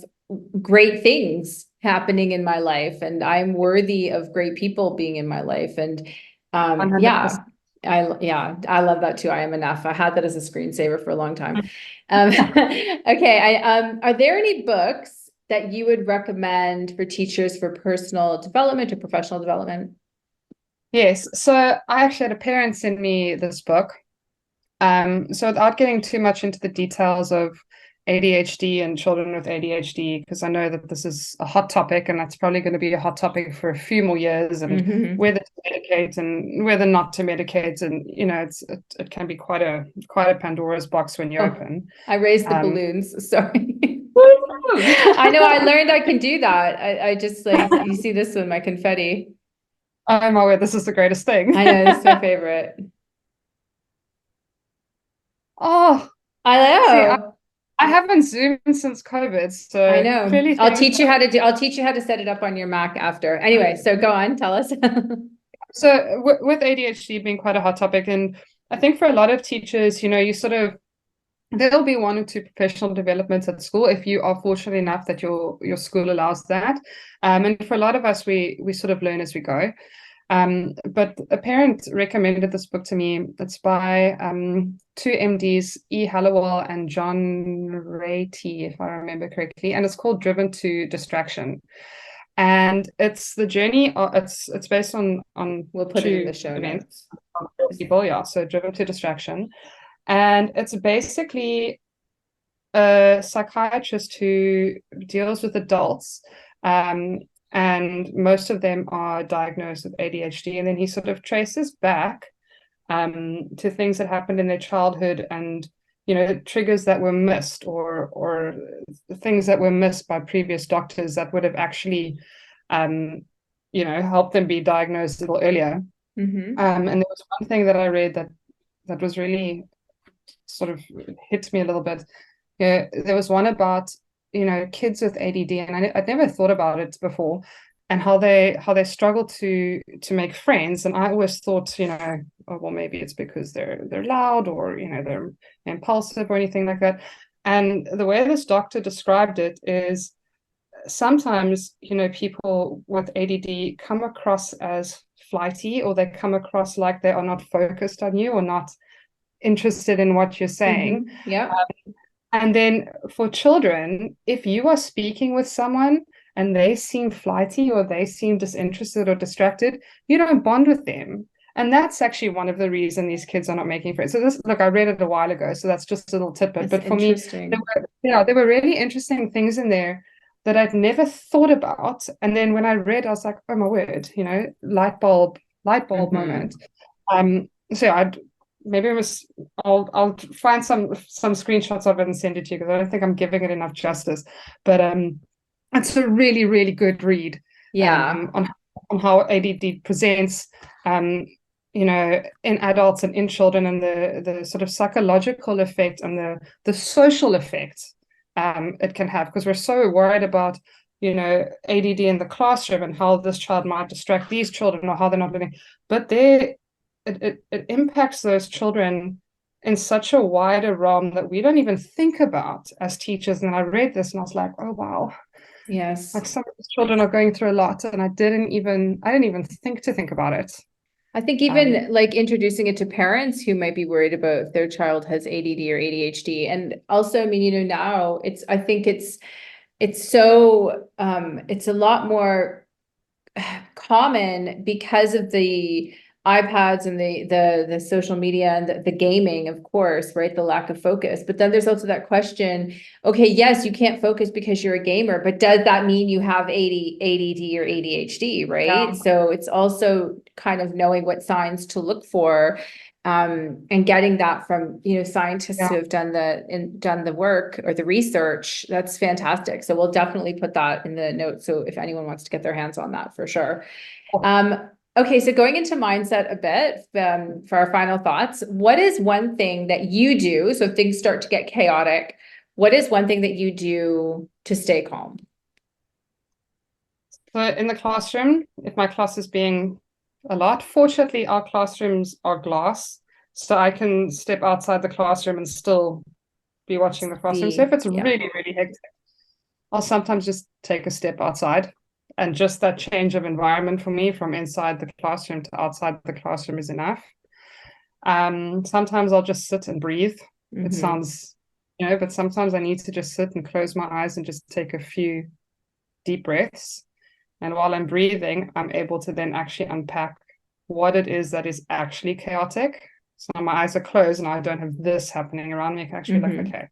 great things. happening in my life, and I'm worthy of great people being in my life. And yeah, 100%. I love that too. I am enough. I had that as a screensaver for a long time. Okay, are there any books that you would recommend for teachers for personal development or professional development? Yes. So I actually had a parent send me this book. So without getting too much into the details of ADHD and children with ADHD, because I know that this is a hot topic and that's probably going to be a hot topic for a few more years, and whether to medicate and whether not to medicate, and it can be quite a Pandora's box when you open. I raised the balloons. Sorry. Woo! I know I learned I can do that. I just like, you see this one, my confetti. Oh my word, this is the greatest thing. I know, this is my favorite. Oh, I see, know. I haven't Zoomed since COVID, I so know. clearly I'll things. teach you how to do, I'll teach you how to set it up on your Mac after. Anyway, so go on, tell us. So with ADHD being quite a hot topic, and I think for a lot of teachers, you sort of there'll be one or two professional developments at school if you are fortunate enough that your school allows that. And for a lot of us, we sort of learn as we go. But a parent recommended this book to me. It's by two MDs, E. Hallowell and John Ratey, if I remember correctly, and it's called Driven to Distraction. And it's the journey. It's based on We'll put it in the true show events notes. of people. Yeah, so Driven to Distraction, and it's basically a psychiatrist who deals with adults, and most of them are diagnosed with ADHD. And then he sort of traces back to things that happened in their childhood, and triggers that were missed, or things that were missed by previous doctors that would have actually helped them be diagnosed a little earlier. And there was one thing that I read that was really sort of hit me a little bit. There was one about kids with ADD, and I'd never thought about it before, and how they struggle to make friends. And I always thought, oh, well, maybe it's because they're loud, or they're impulsive or anything like that. And the way this doctor described it is sometimes people with ADD come across as flighty, or they come across like they are not focused on you or not interested in what you're saying. Yeah. And then for children, if you are speaking with someone and they seem flighty, or they seem disinterested or distracted, you don't bond with them. And that's actually one of the reasons these kids are not making friends. So look, I read it a while ago, so that's just a little tidbit. That's but for me, there were really interesting things in there that I'd never thought about. And then when I read, I was like, oh my word, light bulb moment. So I'll find some screenshots of it and send it to you, because I don't think I'm giving it enough justice. But it's a really, really good read. On how ADD presents, in adults and in children, and the sort of psychological effect and the social effect it can have, because we're so worried about ADD in the classroom and how this child might distract these children, or how they're not learning, but it impacts those children in such a wider realm that we don't even think about as teachers. And I read this and I was like, oh wow, yes, like some of these children are going through a lot, and I didn't even think about it. I think even like introducing it to parents who might be worried about if their child has ADD or ADHD. And also, I mean, now I think it's so it's a lot more common because of the iPads and the social media and the gaming, of course, right? The lack of focus. But then there's also that question, okay, yes, you can't focus because you're a gamer, but does that mean you have ADD or ADHD, right? Yeah. So it's also kind of knowing what signs to look for, and getting that from scientists who have done the work or the research. That's fantastic. So we'll definitely put that in the notes, so if anyone wants to get their hands on that, for sure. Okay, so going into mindset a bit, for our final thoughts, what is one thing that you do? So if things start to get chaotic, what is one thing that you do to stay calm? So in the classroom, if my class is being a lot, fortunately, our classrooms are glass, so I can step outside the classroom and still be watching the classroom. So if it's really, really hectic, I'll sometimes just take a step outside. And just that change of environment for me from inside the classroom to outside the classroom is enough. Sometimes I'll just sit and breathe. It Mm-hmm. sounds, but sometimes I need to just sit and close my eyes and just take a few deep breaths. And while I'm breathing, I'm able to then actually unpack what it is that is actually chaotic. So my eyes are closed and I don't have this happening around me. I can actually like, Mm-hmm. okay,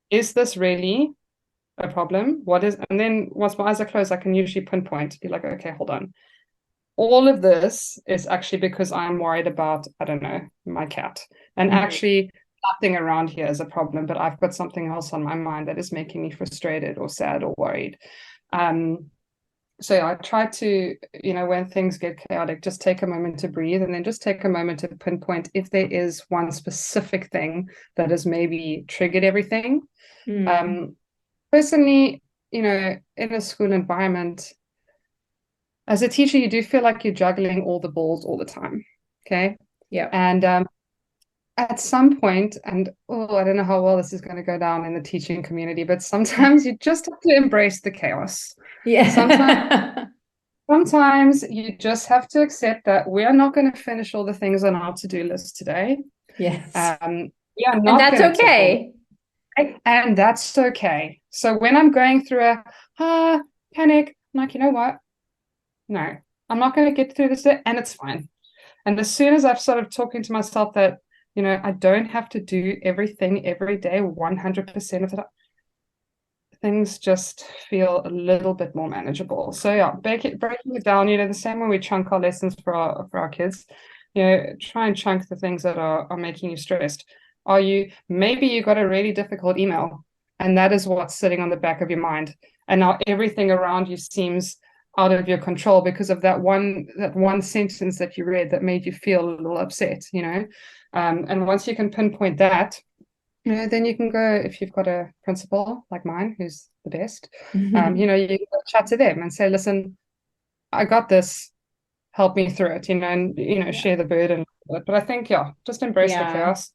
is this really a problem? What is, and then once my eyes are closed, I can usually pinpoint, be like, okay, hold on. All of this is actually because I'm worried about, I don't know, my cat. And Mm-hmm. actually, nothing around here is a problem, but I've got something else on my mind that is making me frustrated or sad or worried. So yeah, I try to, when things get chaotic, just take a moment to breathe and then just take a moment to pinpoint if there is one specific thing that has maybe triggered everything. Mm. Um, Personally, in a school environment, as a teacher, you do feel like you're juggling all the balls all the time. Okay. Yeah. And at some point, and I don't know how well this is going to go down in the teaching community, but sometimes you just have to embrace the chaos. Sometimes Yeah. Sometimes you just have to accept that we are not going to finish all the things on our to-do list today. Yes. We are And not that's going to tick all okay. the, and that's okay. So when I'm going through a panic, I'm like, you know what? No, I'm not going to get through this, and it's fine. And as soon as I've sort of talking to myself that, I don't have to do everything every day, 100% of the time, things just feel a little bit more manageable. So yeah, breaking it down, the same way we chunk our lessons for our kids, try and chunk the things that are making you stressed. Maybe you got a really difficult email and that is what's sitting on the back of your mind. And now everything around you seems out of your control because of that one sentence that you read that made you feel a little upset. And once you can pinpoint that, then you can go, if you've got a principal like mine, who's the best, you can chat to them and say, listen, I got this, help me through it, and, Yeah. share the burden. But I think, yeah, just embrace the Yeah. chaos.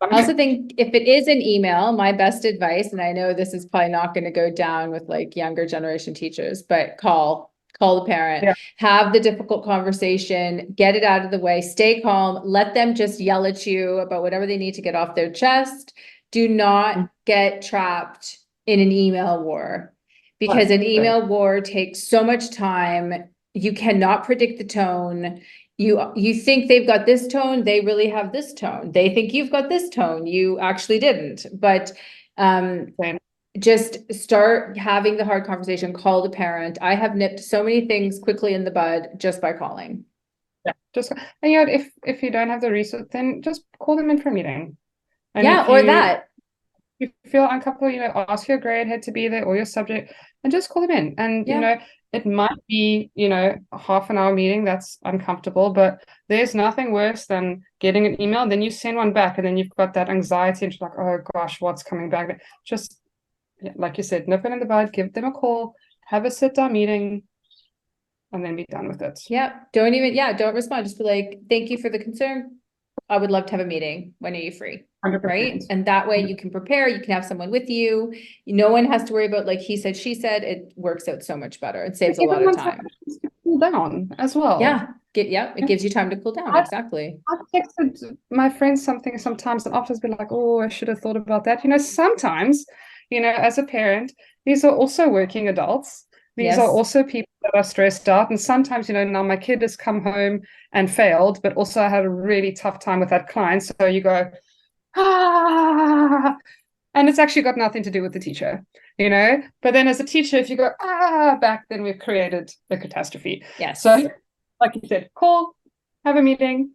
I also think if it is an email, my best advice, and I know this is probably not going to go down with like younger generation teachers, but call the parent, Yeah. have the difficult conversation, get it out of the way, stay calm, let them just yell at you about whatever they need to get off their chest. Do not get trapped in an email war because an email war takes so much time. You cannot predict the tone. You think they've got this tone, they really have this tone. They think you've got this tone, you actually didn't. But just start having the hard conversation, call the parent. I have nipped so many things quickly in the bud just by calling. Yeah, just and if you don't have the resource, then just call them in for a meeting. And Yeah, if or you that. feel uncomfortable, ask your grade head to be there or your subject and just call them in. And, Yeah. it might be, a half an hour meeting that's uncomfortable, but there's nothing worse than getting an email, then you send one back and then you've got that anxiety and you're like, oh gosh, what's coming back? Just, like you said, nip it in the bud, give them a call, have a sit down meeting, and then be done with it. Yeah. Don't respond. Just be like, thank you for the concern. I would love to have a meeting. When are you free? 100%. Right. And that way you can prepare, you can have someone with you. No one has to worry about like he said, she said, it works out so much better. It saves a lot of Everyone's time. to cool down as well. Yeah. It gives you time to cool down. Exactly. I've texted my friends something sometimes and afterwards be like, oh, I should have thought about that. Sometimes, as a parent, these are also working adults. These are Yes. also people that are stressed out. And sometimes, now my kid has come home and failed, but also I had a really tough time with that client. So you go, and it's actually got nothing to do with the teacher. But then as a teacher, if you go, back, then we've created a catastrophe. Yes. So, like you said, call, have a meeting,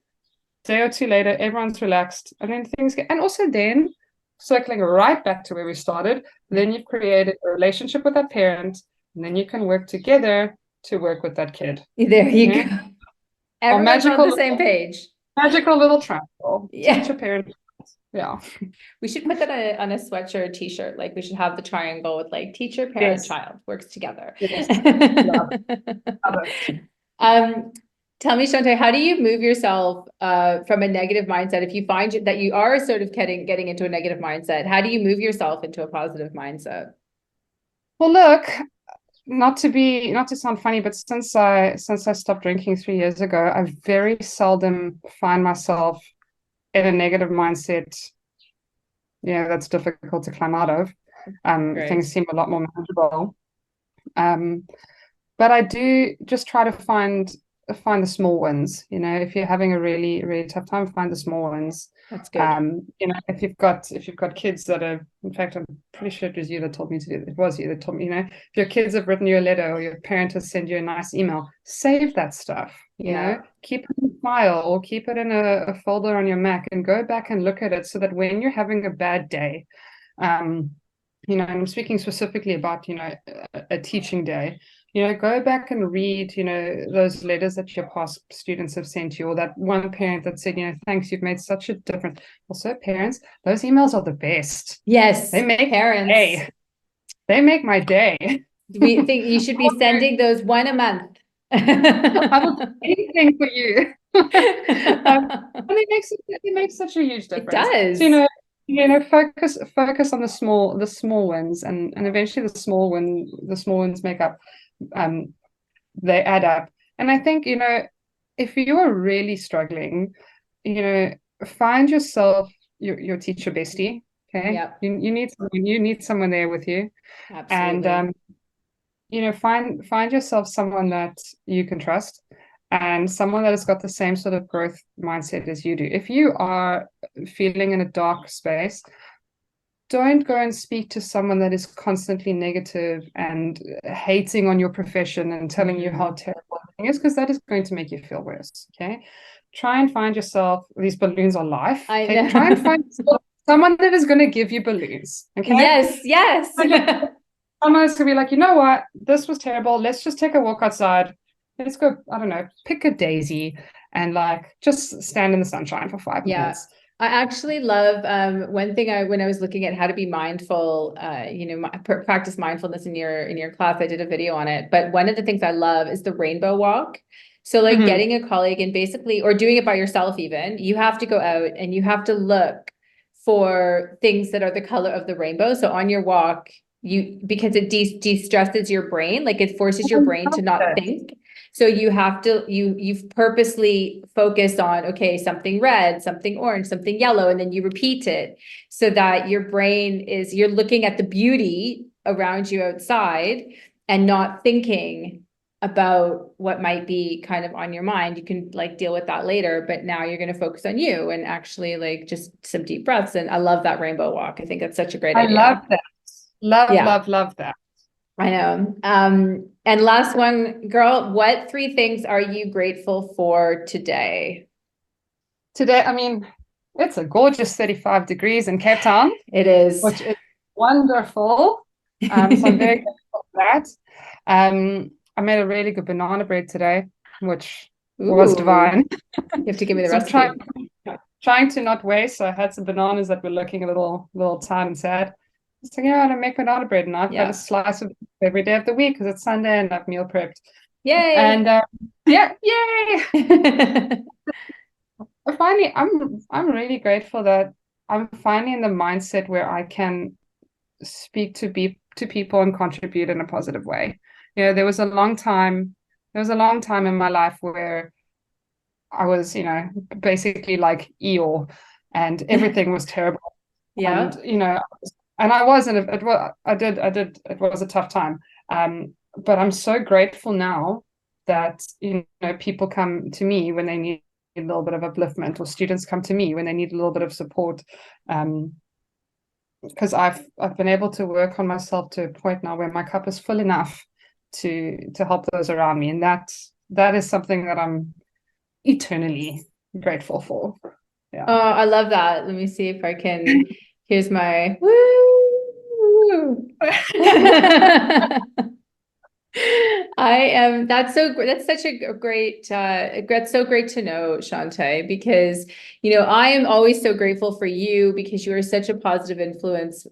day or two later, everyone's relaxed, and then things get, and also then circling right back to where we started, then you've created a relationship with that parent, and then you can work together to work with that kid. There you go. Our Everyone's on the same page. magical little triangle. Yeah. Teacher, parent. Yeah. We should put that on a sweatshirt, t-shirt. Like we should have the triangle with like teacher, parent, Yes. child works together. Yes. Love it. Love it. Tell me, Shante, how do you move yourself from a negative mindset? If you find that you are sort of getting into a negative mindset, how do you move yourself into a positive mindset? Well, look, not to sound funny, but since I stopped drinking 3 years ago, I very seldom find myself in a negative mindset. That's difficult to climb out of. Great. Things seem a lot more manageable. Um, but I do just try to find the small wins. If you're having a really, really tough time, find the small wins. That's good. If you've got kids that are, in fact, I'm pretty sure it was you that told me to do it. It was you that told me, if your kids have written you a letter or your parent has sent you a nice email, save that stuff. Yeah. Keep it in a file or keep it in a folder on your Mac and go back and look at it so that when you're having a bad day, um, and I'm speaking specifically about, a teaching day, go back and read, those letters that your past students have sent you, or that one parent that said, thanks, you've made such a difference. Also, parents, those emails are the best. Yes. They make Parents. day. They make my day. We think you should be sending those one a month. I will do anything for you. And it makes such a huge It difference. does. So, focus on the small wins, and eventually the small wins make up, they add up. And I think, if you are really struggling, find yourself your teacher bestie. Okay. Yep. You need someone there with you. Absolutely. And find yourself someone that you can trust, and someone that has got the same sort of growth mindset as you do. If you are feeling in a dark space, don't go and speak to someone that is constantly negative and hating on your profession and telling you how terrible everything is, because that is going to make you feel worse. Okay. Try and find yourself, these balloons are life. I Okay. know. Try and find someone that is going to give you balloons. Okay. Yes. Someone is going to be like, you know what? This was terrible. Let's just take a walk outside. Let's go, I don't know, pick a daisy and just stand in the sunshine for 5 minutes. I actually love one thing when I was looking at how to be mindful, practice mindfulness in your class, I did a video on it. But one of the things I love is the rainbow walk. So like getting a colleague and basically, or doing it by yourself even, you have to go out and you have to look for things that are the color of the rainbow. So on your walk, because it de-stresses your brain, like it forces your brain to not think. So you have to, you've purposely focused on, okay, something red, something orange, something yellow, and then you repeat it so that your brain you're looking at the beauty around you outside and not thinking about what might be kind of on your mind. You can deal with that later, but now you're going to focus on you and actually just some deep breaths. And I love that rainbow walk. I think that's such a great idea. I love that. Love that. I know. And last one, girl, what 3 things are you grateful for today? Today, I mean, it's a gorgeous 35 degrees in Cape Town. It is. Which is wonderful. So I'm very grateful for that. I made a really good banana bread today, which was divine. You have to give me the So recipe. Trying to not waste. So I had some bananas that were looking a little tired and sad. So I make banana bread, and I've got a slice of every day of the week because it's Sunday and I've meal prepped. Yay! And yay! Finally, I'm really grateful that I'm finally in the mindset where I can speak to people and contribute in a positive way. There was a long time in my life where I was, basically like Eeyore, and everything was terrible. Yeah. And I wasn't. It was a tough time. But I'm so grateful now that people come to me when they need a little bit of upliftment, or students come to me when they need a little bit of support. Because I've been able to work on myself to a point now where my cup is full enough to help those around me, and that is something that I'm eternally grateful for. Yeah. Oh, I love that. Let me see if I can. Here's my woo. That's such a great, that's so great to know, Shantae, because, I am always so grateful for you because you are such a positive influence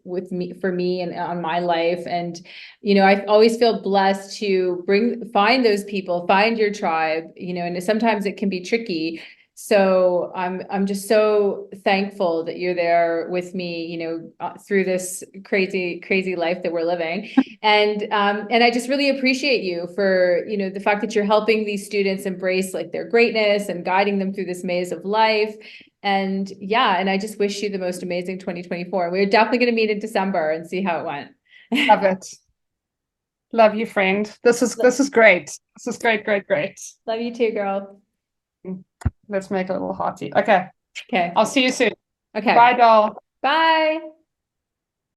for me and on my life. And, I always feel blessed to find those people, find your tribe, and sometimes it can be tricky So I'm just so thankful that you're there with me, you know, through this crazy life that we're living. And I just really appreciate you for, you know, the fact that you're helping these students embrace like their greatness and guiding them through this maze of life. And yeah, and I just wish you the most amazing 2024. We're definitely going to meet in December and see how it went. Love it. Love you, friend. This is great. This is great. Love you too, girl. Let's make a little hearty. Okay. Okay. I'll see you soon. Okay. Bye, doll. Bye.